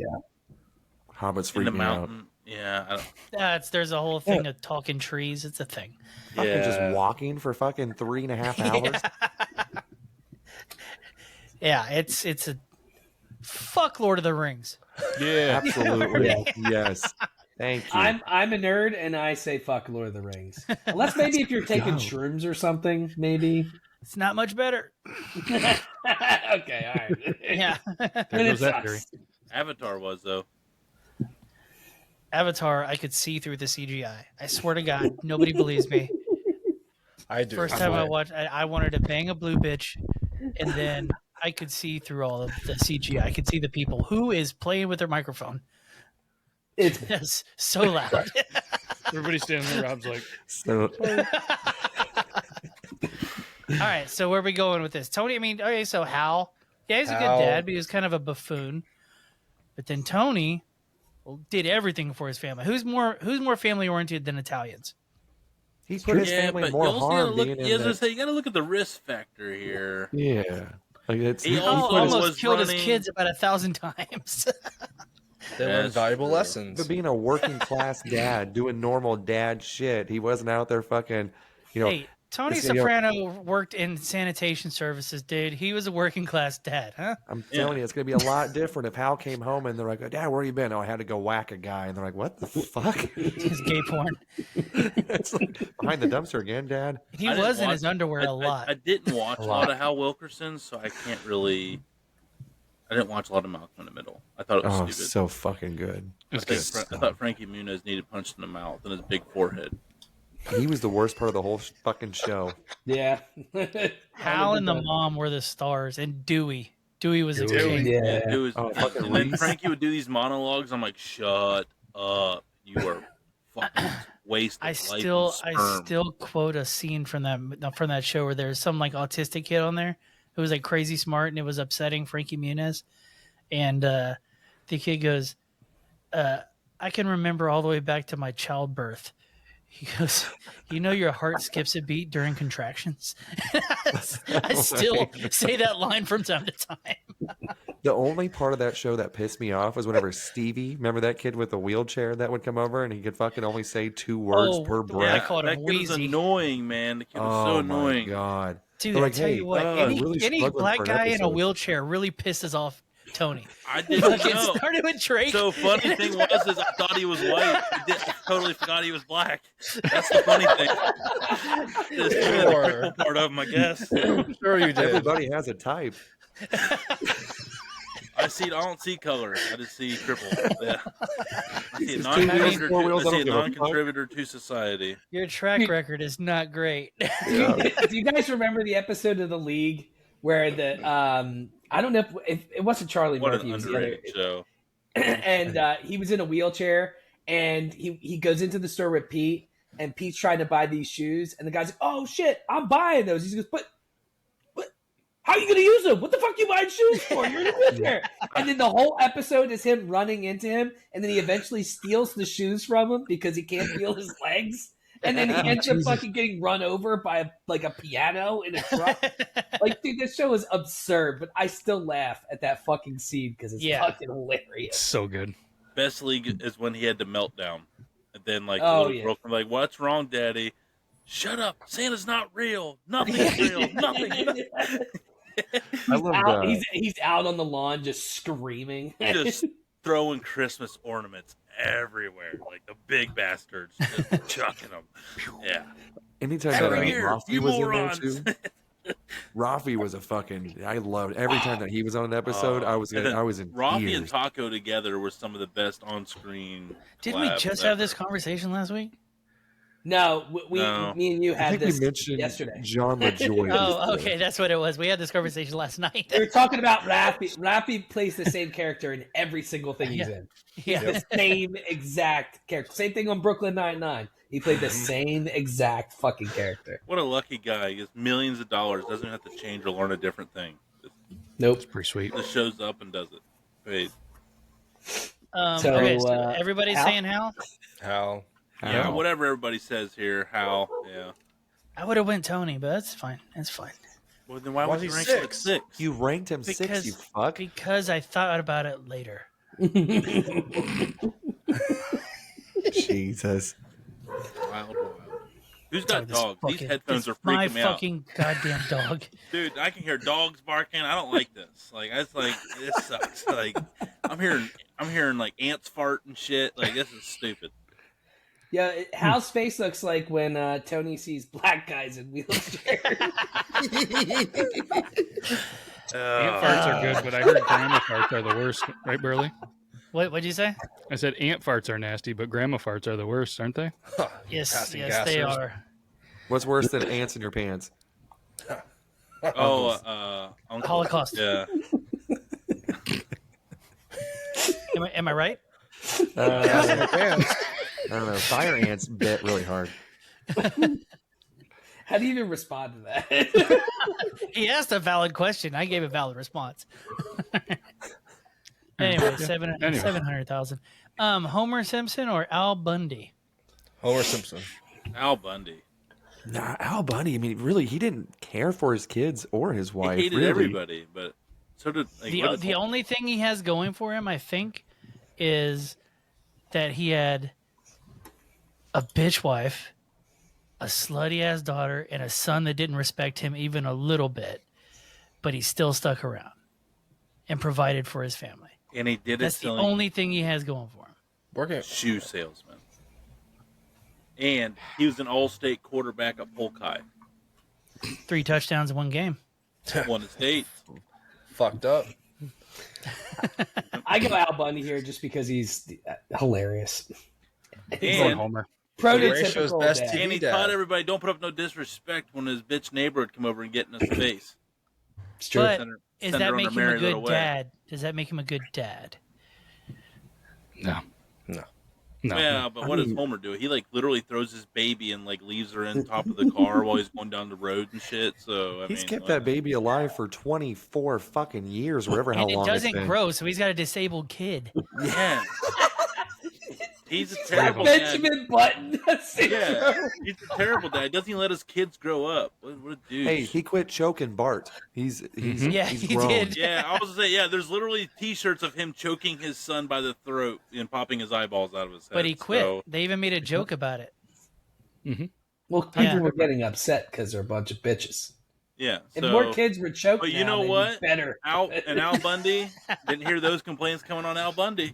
Hobbits in freak the me out. mountain. Yeah, I don't, There's a whole thing of talking trees. It's a thing. Fucking yeah. just walking for fucking 3.5 hours. Yeah, it's a fuck Lord of the Rings. Yeah. Absolutely. Yes. Thank you. I'm a nerd and I say fuck Lord of the Rings. Unless maybe if you're taking shrooms or something, maybe. It's not much better. Okay, all right. Yeah. There Then goes it that sucks. theory. Avatar was though. Avatar, I could see through the CGI. I swear to God, nobody believes me. I do. First time I watched, I wanted to bang a blue bitch, and then I could see through all of the CGI. I could see the people who is playing with their microphone. It's That's so loud. Everybody standing there. Rob's like, So, All right, so where are we going with this? Tony, I mean, okay, so Hal, yeah, he's a good Hal. dad, but he was kind of a buffoon. But then Tony did everything for his family. Who's more family oriented than Italians? he put his family but more you also harm gotta look. being in You that- got to look at the risk factor here. Yeah. Like it's He he also put his- was Almost killed his running- kids about 1,000 times. They learn That's valuable true. lessons. but being a working class dad, doing normal dad shit. He wasn't out there fucking, you know, Hey, Tony Soprano worked in sanitation services, dude. He was a working class dad, huh? I'm telling you, it's going to be a lot different if Hal came home and they're like, Dad, where you been? Oh, I had to go whack a guy. And they're like, what the fuck? His gay porn. It's like, behind the dumpster again, Dad. He was in his underwear a lot. I didn't watch a lot of Hal Wilkerson, so I can't really... I didn't watch a lot of Malcolm in the Middle. I thought it was stupid. So fucking good. I thought Frankie Muniz needed punched in the mouth and his big forehead. He was the worst part of the whole fucking show. Yeah. Hal and the mom were the stars, and Dewey. Dewey was a king. Yeah. And then Frankie would do these monologues. I'm like, shut up. You are fucking wasting I still quote a scene from that show where there's some like autistic kid on there who was like crazy smart, and it was upsetting Frankie Muniz. And the kid goes, I can remember all the way back to my childbirth. He goes, you know, your heart skips a beat during contractions. I still say that line from time to time. The only part of that show that pissed me off was whenever Stevie, remember that kid with the wheelchair that would come over and he could fucking only say 2 words per breath? I called him That kid was annoying, man. The kid was so annoying. Oh, my God. Dude, I tell you what, any black guy in a wheelchair really pisses off Tony. I didn't know. It started with Drake. So funny thing was I thought he was white. I totally forgot he was black. That's the funny thing. It's the cripple part of him, I guess. Sure you did. Everybody has a type. I don't see color. I just see cripple. Yeah. I see a non-contributor to society. Your track record is not great. Do you guys remember the episode of The League where the I don't know if it wasn't Charlie Murphy. What an underrated show. And he was in a wheelchair, and he goes into the store with Pete, and Pete's trying to buy these shoes, and the guy's like, "Oh shit, I'm buying those." He goes, "But how are you going to use them? What the fuck are you buying shoes for? You're in a wheelchair." And then the whole episode is him running into him, and then he eventually steals the shoes from him because he can't feel his legs. And then he ends up fucking getting run over by a piano in a truck. Like, dude, this show is absurd, but I still laugh at that fucking scene because it's fucking hilarious. So good. Best league is when he had the meltdown. And then, broken, like, what's wrong, Daddy? Shut up. Santa's not real. Nothing's real. Nothing. I love that. He's out on the lawn just screaming. Just throwing Christmas ornaments everywhere, like the big bastards, just chucking them. Yeah. Anytime that Rafi was in there too, Rafi was a fucking. I loved every time that he was on an episode. I was in. Rafi tears. and Taco together were some of the best on-screen. Didn't we just have this conversation last week? No, me and you had this yesterday. John LaJoy. Oh, okay, that's what it was. We had this conversation last night. We were talking about Rafi. Rafi plays the same character in every single thing he's in. Yeah, the same exact character. Same thing on Brooklyn Nine-Nine. He played the same exact fucking character. What a lucky guy! He gets millions of dollars. Doesn't have to change or learn a different thing. Nope, it's pretty sweet. Just shows up and does it. Paid. So everybody's saying Hal. Hal. Yeah, whatever everybody says here, Hal. Yeah. I would have went Tony, but that's fine. That's fine. Well, then why was he ranked like 6? You ranked him 6, you fuck. Because I thought about it later. Jesus. Wild. Who's got dogs? These headphones are freaking me out. My fucking goddamn dog. Dude, I can hear dogs barking. I don't like this. Like, it's like, this sucks. Like, I'm hearing like ants fart and shit. Like, this is stupid. Yeah, Hal's face looks like when Tony sees black guys in wheelchairs. Ant farts are good, but I heard grandma farts are the worst. Right, Burley? What'd you say? I said ant farts are nasty, but grandma farts are the worst, aren't they? Yes, they are. What's worse than ants in your pants? Holocaust. Yeah. Am I right? I don't know. Fire ants bit really hard. How do you even respond to that? He asked a valid question. I gave a valid response. Anyway, 700,000. Homer Simpson or Al Bundy? Homer Simpson. Al Bundy. Nah, Al Bundy. I mean, really, he didn't care for his kids or his wife. He hated everybody, but so did the only thing he has going for him, I think, is that he had a bitch wife a slutty ass daughter and a son that didn't respect him even a little bit, but he still stuck around and provided for his family. And he did That's it the selling only thing he has going for him. Working. shoe salesman. And he was an all-state quarterback at Polk High. 3 touchdowns in one game. Won the state. Fucked up. I go Al Bundy here just because he's hilarious. And Homer. Horatio's Prototypical best dad. TV And he dad. taught everybody, don't put up no disrespect when his bitch neighbor would come over and get in his face. It's true. But Send her- does send her that on make her him a merry good little way. dad? Does that make him a good dad? No. Yeah, but what does Homer do? He like literally throws his baby and like leaves her in top of the car while he's going down the road and shit. So He's kept that baby alive for 24 fucking years, whatever how And it long doesn't it's been. grow, so he's got a disabled kid. Yeah. He's a terrible dad. Benjamin Button. Yeah, he's a terrible dad. Doesn't even let his kids grow up. What a douche. Hey, he quit choking Bart. He's Yeah, he's he grown. did. Yeah, I was gonna say, yeah, there's literally T-shirts of him choking his son by the throat and popping his eyeballs out of his head. But he quit. So, They even made a joke about it. Well, people Yeah. were getting upset because they're a bunch of bitches. yeah, If so more kids were choked, but you now, know they'd be what? Better. Al Bundy didn't hear those complaints coming on Al Bundy.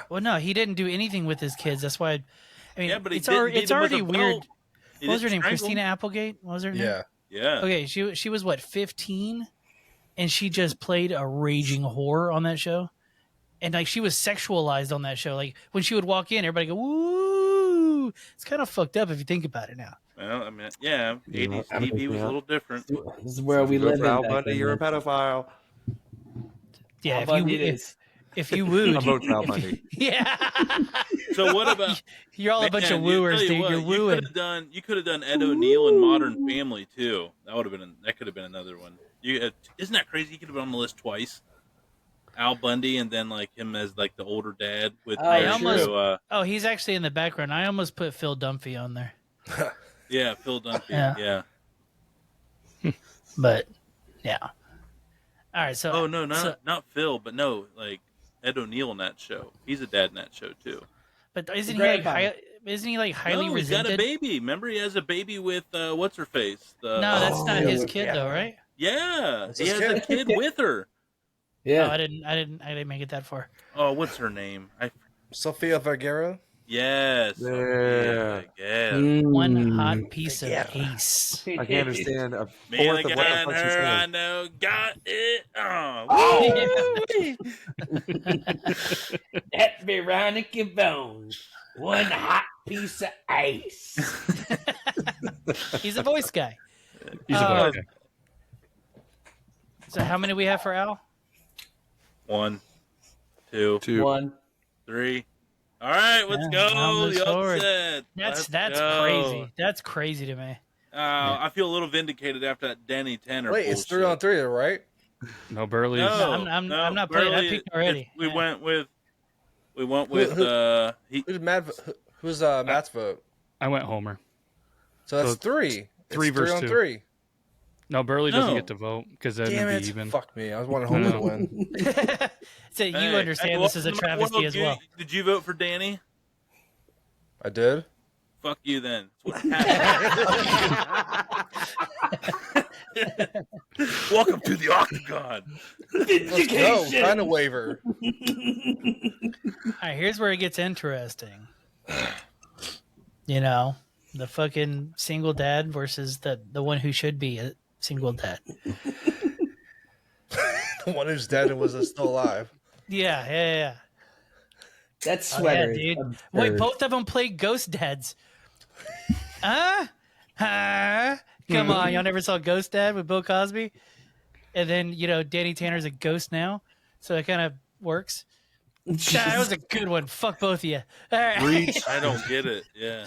Well, no, he didn't do anything with his kids. That's why. I mean, Yeah, but he it's, didn't beat it's him with already a weird. belt. He What was her didn't name? strangle Christina him. Applegate? What was her name? Yeah. Yeah. Okay, she was what, 15, and she just played a raging whore on that show, and like she was sexualized on that show. Like when she would walk in, everybody go woo. It's kind of fucked up if you think about it now. Well, I mean, yeah, You know, 80s TV was yeah. a little different. This is where we Go live for in. Al back Bundy, then, you're a man. pedophile. Yeah, Al Bundy it is. if you wooed, I vote for Al Bundy. yeah, So what about you're all a bunch of Man, you- wooers, tell you dude. what, You're you wooing. could have done Ed O'Neill in Modern Family too. That could have been another one. Isn't that crazy? You could have been on the list twice. Al Bundy and then like him as like the older dad with Oh, Mary almost- Jo, Oh, he's actually in the background. I almost put Phil Dunphy on there, yeah, Phil Dunphy. Yeah. Yeah. but yeah. All right, so Oh no, so- not Phil, but no, like Ed O'Neill in that show. He's a dad in that show too. but isn't he Grandpa. like isn't he like highly No, he's got a resented? baby. Remember, he has a baby with what's her face? No, that's Oh, not yeah, his kid yeah. though, right? Yeah, That's he his has a kid. kid with her. Yeah. Oh, I didn't make it that far. Oh, what's her name? Sofia Vergara. Yes. Yeah. Yeah. One Mm. hot piece of ace. I can't understand a Man, fourth the of what guy the and fuck she's her I saying. know got it. That Veronica Bones. One hot piece of ice. He's a voice guy. He's a Uh, voice guy. So how many we have for Al? 1, 2, Two. 1. 3. All right, let's Yeah, go. I'll move The forward. upset. That's Let's go. crazy. That's crazy to me. I feel a little vindicated after that Danny Tanner. Wait, it's bullshit. 3-on-3, right? No, Burley. No, I'm no, not playing. I Burley, picked already. it's- We Yeah. went with. Who's Matt's vote? I went Homer. So that's So 3. three It's versus 3-on-3. No, Burley doesn't No. get to vote because then Damn it'd it! be even. Fuck me. I was wanting Homer to win. So you Hey, understand hey, this is a well, travesty as well. Did you vote for Danny? I did. Fuck you then. That's what happened. Welcome to the Octagon. Let's go. Sign a waiver. All right, here's where it gets interesting. You know, the fucking single dad versus the one who should be a single dad. The one whose dad was still alive. Yeah. That Oh, sweater yeah, is dude. absurd. Wait, both of them play ghost dads. Huh? Come on, y'all never saw Ghost Dad with Bill Cosby? And then, Danny Tanner's a ghost now, so it kind of works. That was a good one. Fuck both of you. All right. I don't get it. Yeah.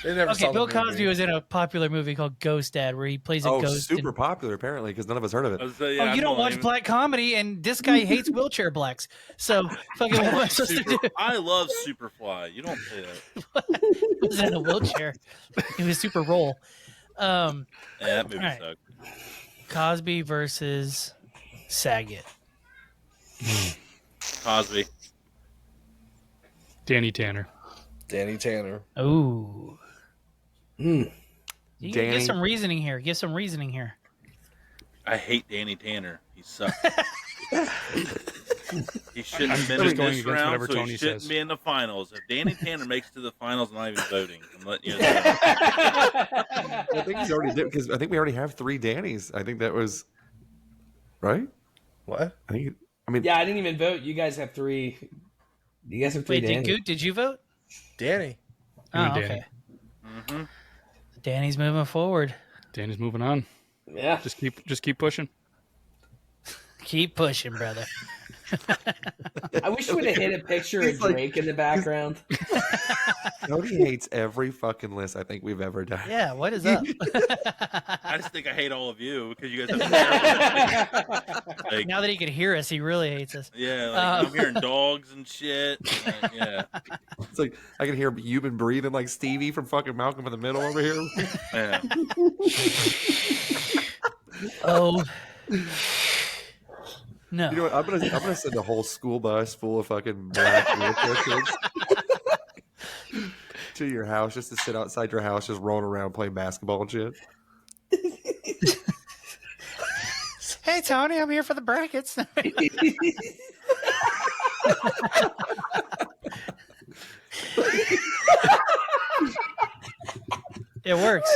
They never Okay, saw Bill the movie. Cosby was in a popular movie called Ghost Dad where he plays a Oh, ghost. super popular apparently because none of us heard of it. You don't watch black comedy, and this guy hates wheelchair blacks. So, fucking what am I supposed to do? I love Superfly. You don't say that. He was in a wheelchair. He was super roll. Yeah, that movie All right. sucked. Cosby versus Saget. Cosby. Danny Tanner. Danny Tanner. Ooh. Mm. You Danny. Give some reasoning here. Give some reasoning here. I hate Danny Tanner. He sucks. He shouldn't have been just in going this against round, whatever so Tony he shouldn't says. be in the finals. If Danny Tanner makes it to the finals, I'm not even voting. I'm letting you know. I think he's already did because I think we already have 3 Dannys. I think that was right. What? I think. I mean, Yeah, I didn't even vote. You guys have 3. You guys have 3. Wait, Danny. did you vote? Danny. Oh, Danny. okay. Mm-hmm. Danny's moving forward. Danny's moving on. Yeah. Just keep pushing. Keep pushing, brother. I wish we would have hit a picture of He's like- Drake in the background. Cody hates every fucking list I think we've ever done. Yeah, what is up? I just think I hate all of you because you guys have like, Now that he can hear us, he really hates us. yeah, like, I'm hearing dogs and shit. Like, yeah, It's like I can hear you've been breathing like Stevie from fucking Malcolm in the Middle over here. yeah. Oh. No. You know what? I'm gonna send a whole school bus full of fucking black wheelchair kids to your house just to sit outside your house, just rolling around playing basketball and shit. Hey, Tony, I'm here for the brackets. It works.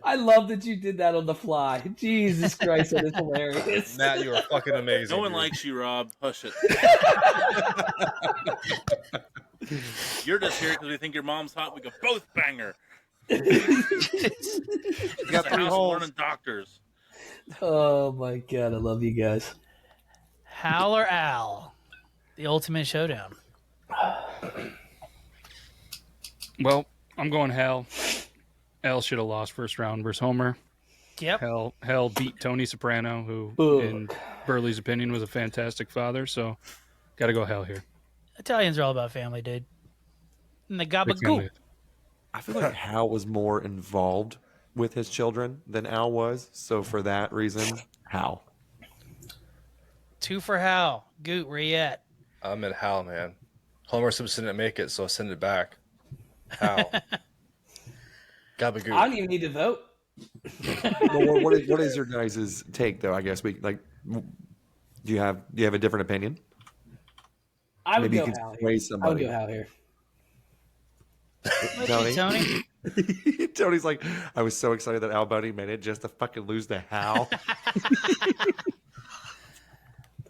I love that you did that on the fly. Jesus Christ, that is hilarious. Matt, you are fucking amazing. No one dude. likes you, Rob. Hush it. You're just here because we think your mom's hot. We could both bang her. You got It's a 3 house of holes. learning doctors. Oh my God, I love you guys. Hal or Al? The ultimate showdown. Well, I'm going Hal. Al should have lost first round versus Homer. Yep. Hal beat Tony Soprano, who, Ugh. in Burley's opinion, was a fantastic father. So, got to go Hal here. Italians are all about family, dude. And the Big family. gabagool. I feel like Hal was more involved with his children than Al was, so for that reason, Hal. 2 for Hal. Goot, where you at? I'm at Hal, man. Homer Simpson didn't make it, so I'll send it back. Hal. Gabagool. I don't even need to vote. Well, what is your guys' take though? I guess we like. Do you have a different opinion? I would Maybe go you could Hal sway here. I would somebody. go Hal here. Look Tony? at Tony. Tony's like, I was so excited that Al Bundy made it just to fucking lose to Hal.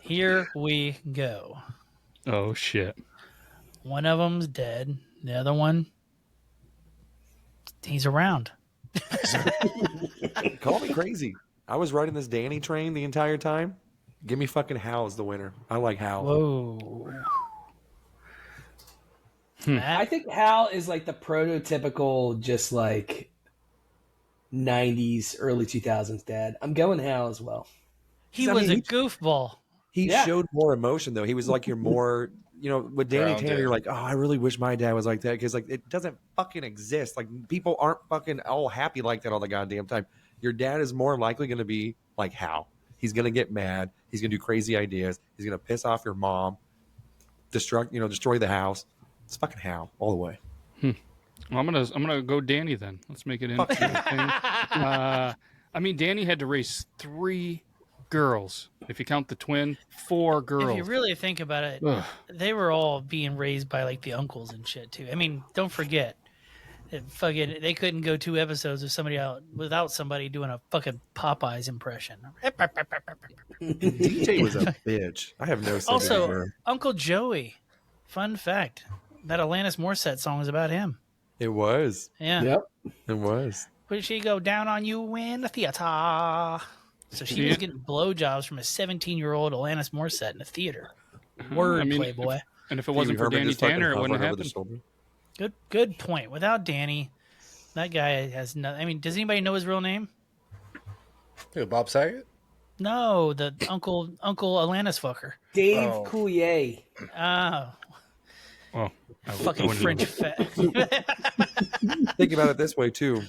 Here we go. Oh shit! One of them's dead. The other one, he's around. Call me crazy. I was riding this Danny train the entire time. Give me fucking Hal as the winner. I like Hal. Whoa. I Matt? think Hal is like the prototypical, just like 90s, early 2000s dad. I'm going Hal as well. He I was mean, a goofball. He Yeah. showed more emotion though. He was like your more, with Danny Grounded. Tanner, you're like, oh, I really wish my dad was like that because like it doesn't fucking exist. Like people aren't fucking all happy like that all the goddamn time. Your dad is more likely going to be like Hal. He's going to get mad. He's going to do crazy ideas. He's going to piss off your mom, destroy the house. It's fucking Hal all the way. Well, I'm gonna go Danny then. Let's make it interesting. I mean, Danny had to raise 3 girls. If you count the twin, 4 girls. If you really think about it, Ugh. they were all being raised by like the uncles and shit too. I mean, don't forget, they couldn't go 2 episodes without somebody doing a fucking Popeyes impression. DJ was a bitch. I have no sympathy Also, for him. Uncle Joey. Fun fact: that Alanis Morissette song is about him. It was. Yeah. Yep. It was. Would she go down on you in the theater? So she was getting blowjobs from a 17-year-old Alanis Morissette in a theater. Word, I mean, Playboy. And if it wasn't Phoebe for Herman Danny just fucking Tanner, it wouldn't hovered have over the happened. shoulder. Good point. Without Danny, that guy has no. I mean, does anybody know his real name? Who, Bob Saget? No, the Uncle Alanis fucker. Dave Oh. Coulier. Oh, Oh, fucking French fat. Think about it this way too.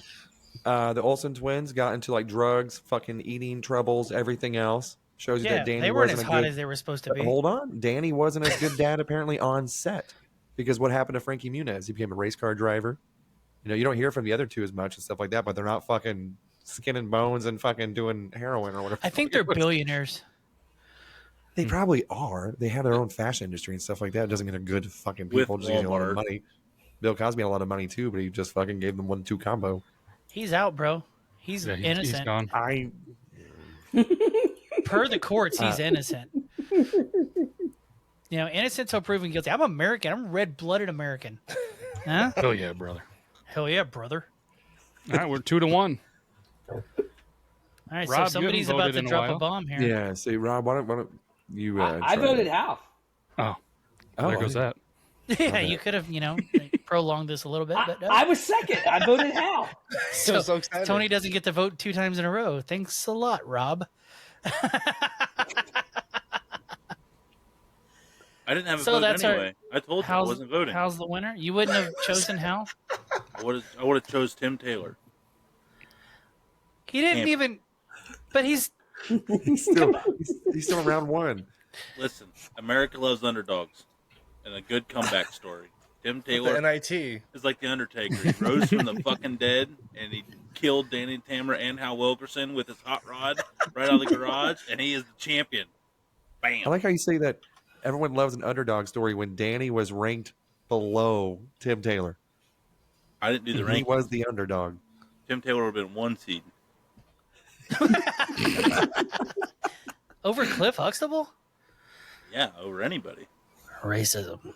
The Olsen twins got into like drugs, fucking eating troubles, everything else. Shows you Yeah, that Danny they weren't wasn't as a hot good. as they were supposed to be. Hold on, Danny wasn't a good dad apparently on set because what happened to Frankie Muniz? He became a race car driver. you don't hear from the other two as much and stuff like that, but they're not fucking skin and bones and fucking doing heroin or whatever. I think they're billionaires. They probably are. They have their own fashion industry and stuff like that. It doesn't mean they're good fucking people. Just getting a lot of money. Bill Cosby had a lot of money too, but he just fucking gave them 1-2 combo. He's out, bro. He's innocent. He's gone. Per the courts, he's innocent. Innocent till proven guilty. I'm American. I'm red-blooded American. Huh? Hell yeah, brother. Hell yeah, brother. All right, we're 2-1. All right, Rob, so somebody's about to drop a bomb here. Yeah, see, Rob, why don't you... I voted Hal. Oh, there goes that. Yeah, you could have, prolonged this a little bit. But no. I was second. I voted Hal. So Tony doesn't get to vote 2 times in a row. Thanks a lot, Rob. I didn't have a vote anyway. I told you I wasn't voting. Hal's the winner? You wouldn't have chosen Hal? I would have chose Tim Taylor. He didn't even... But he's still round 1. Listen, America loves underdogs and a good comeback story. Tim Taylor NIT is like the Undertaker. He rose from the fucking dead and he killed Danny Tamra and Hal Wilkerson with his hot rod right out of the garage, and he is the champion. Bam. I like how you say that everyone loves an underdog story when Danny was ranked below Tim Taylor. I didn't do the ranking. He was the underdog. Tim Taylor would have been 1 seed. Over Cliff Huxtable? Yeah, over anybody. Racism. No.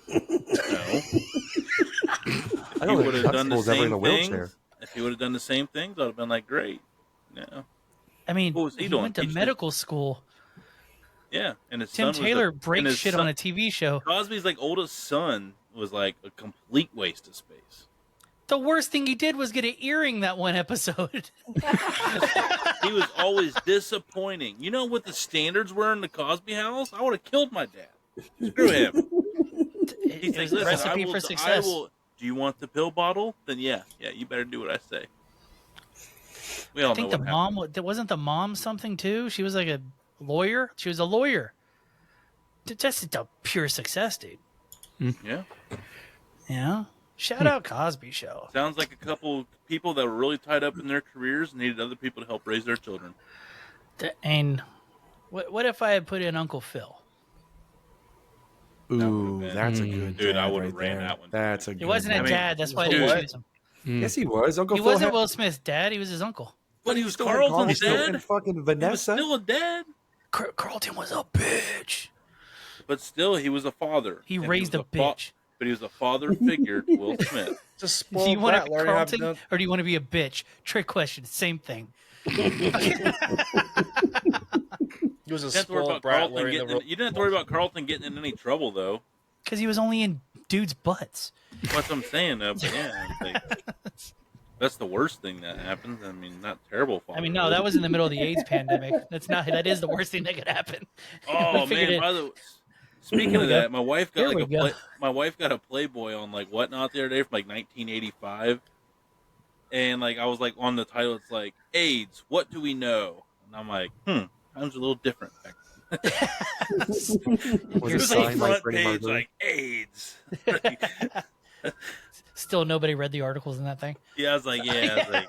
I don't think Huxtable's ever in a wheelchair. If he would have done the same things, I'd have been like, great. No. I mean, what was he went to medical school. Yeah, and his Tim son Taylor breaks shit on a TV show. Cosby's oldest son was like a complete waste of space. The worst thing he did was get an earring that one episode. He was always disappointing. You know what the standards were in the Cosby house? I would have killed my dad. Screw him. He's like, listen, recipe for success. Do you want the pill bottle? Then yeah, you better do what I say. We all I think know the what mom wasn't the mom something too. She was like a lawyer. She was a lawyer. Just a pure success, dude. Yeah. Yeah. Shout out Cosby Show. Sounds like a couple people that were really tied up in their careers and needed other people to help raise their children. And what if I had put in Uncle Phil? Ooh, that's a good dude. I would right have ran there. that one. That's a good He wasn't a dad. That's why I didn't choose him. Yes, he was. Uncle He Phil wasn't Will Smith's dad. He was his uncle. But he was Carlton's dad. And fucking Vanessa. He was still a dad. Carlton was a bitch. But still, he was a father. He raised a bitch. But he was a father figure to Will Smith. Just do you want to be Carlton or do you want to be a bitch? Trick question. Same thing. He was a spoiled brat. You didn't have to worry about Carlton getting in any trouble, though. Because he was only in dudes' butts. That's what I'm saying, though. But yeah, that's the worst thing that happens. I mean, not terrible. No, that was in the middle of the AIDS pandemic. That is the worst thing that could happen. Oh man! By the way, speaking of that, my wife got my wife got a Playboy on Whatnot the other day from 1985, and I was on the title, it's like AIDS. What do we know? And I'm like, times are a little different back then. Was it was front page AIDS. Still, nobody read the articles in that thing. Yeah, I was like, and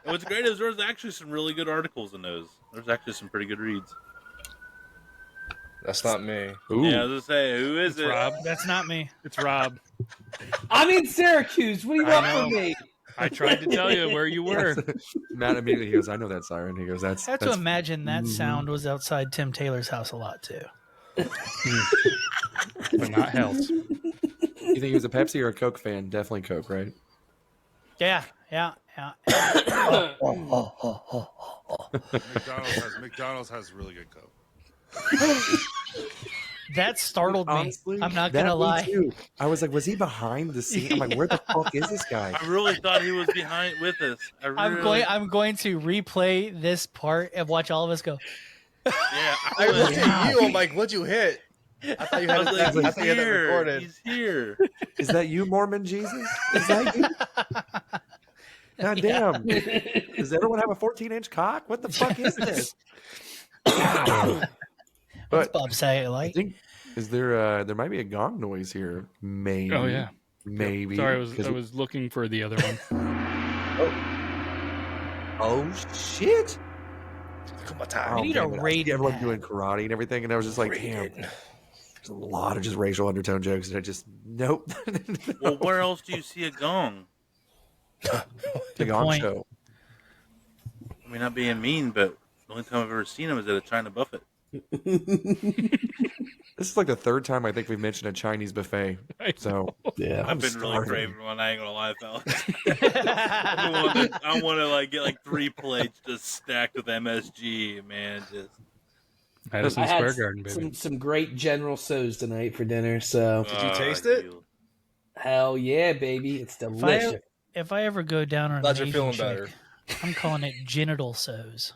what's great is there was actually some really good articles in those. There's actually some pretty good reads. That's not me. Ooh. Yeah, I was gonna say, who is it? Rob. That's not me. It's Rob. I'm in Syracuse. What do you want from me? I tried to tell you where you were. Matt immediately goes, I know that siren. He goes, I have to imagine that sound was outside Tim Taylor's house a lot too. But not health. You think he was a Pepsi or a Coke fan? Definitely Coke, right? Yeah. McDonald's has really good Coke. That startled me. Honestly, I'm not gonna lie. Too. I was like, was he behind the scene? I'm like, where the fuck is this guy? I really thought he was behind with us. I'm going to replay this part and watch all of us go. Yeah, I looked at you. I'm like, what'd you hit? I thought you had that recorded. He's here. Is that you, Mormon Jesus? Is that you? God damn. Does everyone have a 14-inch cock? What the fuck is this? What's Bob say? I think there might be a gong noise here. Maybe. Oh yeah. Maybe. Sorry, I was looking for the other one. Oh shit! Come on, time. I need a damn it. I see rating everyone hat. doing karate and everything, and I was just like, damn. There's a lot of just racial undertone jokes, and I just nope. Well, where else do you see a gong? The Gong point. Show. I mean, not being mean, but the only time I've ever seen him is at a China buffet. This is like the third time I think we've mentioned a Chinese buffet. So Yeah. I've been really starving. craving one. I ain't gonna lie, fellas. I want to like get like 3 plates just stacked with MSG, man. Just Madison I Square had Garden, baby. some great General Tso's tonight for dinner. So Did you taste it? hell yeah, baby, it's delicious. If I ever go down on Glad an you're Asian feeling chick, better. I'm calling it genital sows.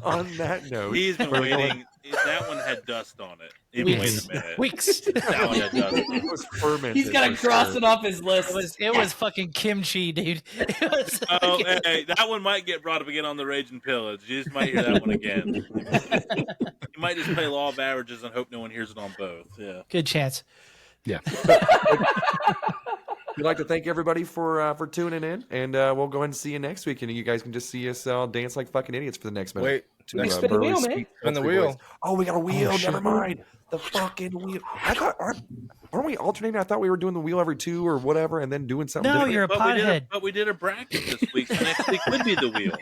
on that note, He's been we're waiting. That one had dust on it. Even wait a minute. Weeks. That one had dust on It it. was fermented. He's got to for cross sure. it off his list. It was fucking kimchi, dude. It was Oh, fucking- hey, that one might get brought up again on the Rage and Pillage. You just might hear that one again. You might just play law of averages and hope no one hears it on both. Yeah. Good chance. Yeah. We'd like to thank everybody for tuning in, and we'll go ahead and see you next week. And you guys can just see us dance like fucking idiots for the next minute. Wait, To, spin the Burley wheel, man. Sweet Spin the Country wheel. Boys. Oh, we got a wheel. shit. Never mind. The fucking wheel. I thought, aren't we alternating? I thought we were doing the wheel every 2 or whatever, and then doing something No, different. you're a pothead. But we did a bracket this week, so next week would be the wheel.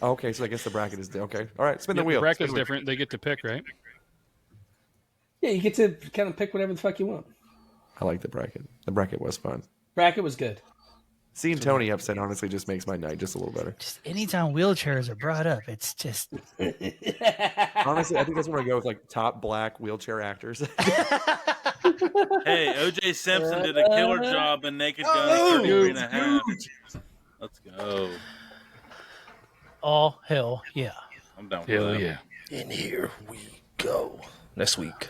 Okay, so I guess the bracket is okay. All right, spin the Yeah, wheel. the bracket's Spin the wheel. different. They get to pick, right? Yeah, you get to kind of pick whatever the fuck you want. I like the bracket. The bracket was fun. Bracket was good. Seeing Tony upset honestly just makes my night just a little better. Just anytime wheelchairs are brought up, it's just Honestly, I think that's where I go with like top black wheelchair actors. Hey, O.J. Simpson did a killer job in Naked Gun 33.5. Let's go. all hell yeah. I'm down with Hell that. yeah. And here we go. Next week.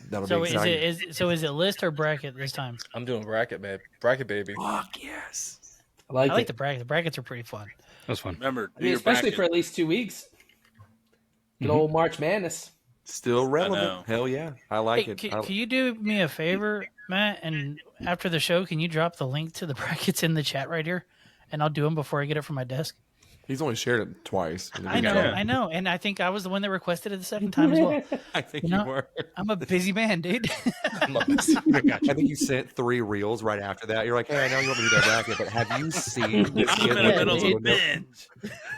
That'll So be exciting. is it list or bracket this time? I'm doing bracket, man. Bracket, baby. Fuck yes. I like, I like it. the bracket. The brackets are pretty fun. That's fun. Remember, I mean, especially for at least 2 weeks. Good old March Madness. Still know. relevant. Hell yeah. I like Hey, it. can you do me a favor, Matt? And after the show, can you drop the link to the brackets in the chat right here? And I'll do them before I get it from my desk. He's only shared it twice. I know. And I think I was the one that requested it the second time as well. I think You you, know, were. I'm a busy man, dude. I think you sent 3 reels right after that. You're like, hey, I know you want me to do that bracket, but have you seen this I'm kid in the with middle of a a little- binge.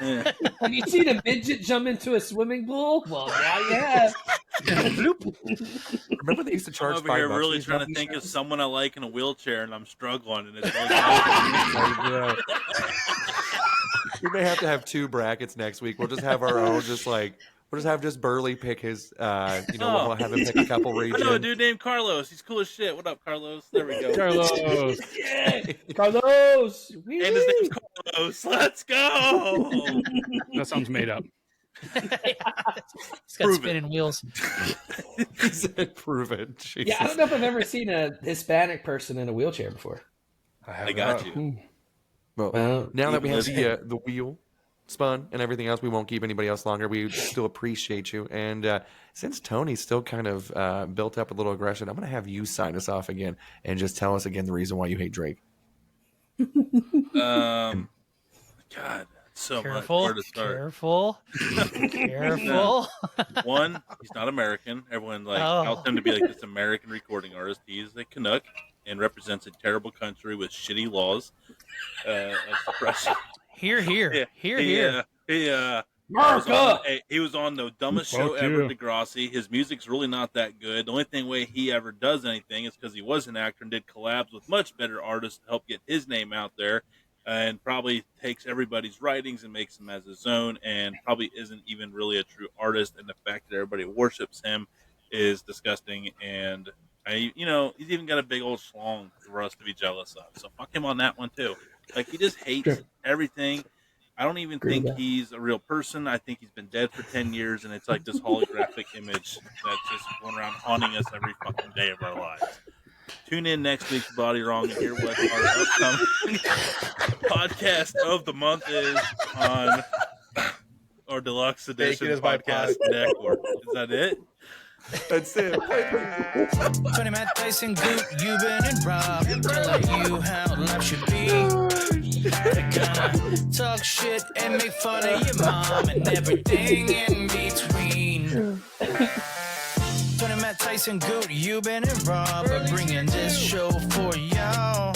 Yeah. Have you seen a midget jump into a swimming pool? Well, now you have. Remember they used to I'm charge over $5 here for really these trying to fucking think of shows? someone I like in a wheelchair, and I'm struggling. And it's like, Like, bro. We may have to have 2 brackets next week. We'll just have our own, we'll just have Burley pick his, we'll have him pick a couple I regions. know a dude named Carlos. He's cool as shit. What up, Carlos? There we go. Carlos. Yeah. Carlos. And his name's Carlos. Let's go. That sounds made up. He's got Prove it. spinning wheels. He said, prove it. Jesus. Yeah, I don't know if I've ever seen a Hispanic person in a wheelchair before. I got you. Well, Well, now that we have even the wheel spun and everything else, we won't keep anybody else longer. We still appreciate you. And since Tony's still kind of built up a little aggression, I'm going to have you sign us off again and just tell us again the reason why you hate Drake. God, so Careful. much. Where to start? Careful. Careful. One, he's not American. Everyone Oh. outs him to be like this American recording artist. He's a Canuck and represents a terrible country with shitty laws of suppression. Here, here. Yeah, Here, he, here. He was on the dumbest show Fuck ever, yeah. Degrassi. His music's really not that good. The only way he ever does anything is because he was an actor and did collabs with much better artists to help get his name out there, and probably takes everybody's writings and makes them as his own, and probably isn't even really a true artist. And the fact that everybody worships him is disgusting. And he's even got a big old schlong for us to be jealous of. So fuck him on that one too. Like, he just hates everything. I don't even think he's a real person. I think he's been dead for 10 years, and it's like this holographic image that's just going around haunting us every fucking day of our lives. Tune in next week's Bodywrong and hear what our upcoming podcast of the month is on our deluxe edition is my podcast network. Is that it? That's it. Tony, Matt, Tyson, Goot, Euban, and Rob telling you how life should be. They're gonna talk shit and make fun of your mom and everything in between. Tony, Matt, Tyson, Goot, Euban, and Rob are bringing this show for y'all.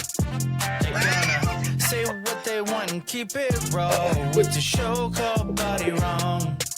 They're gonna say what they want and keep it raw with the show called Bodywrong.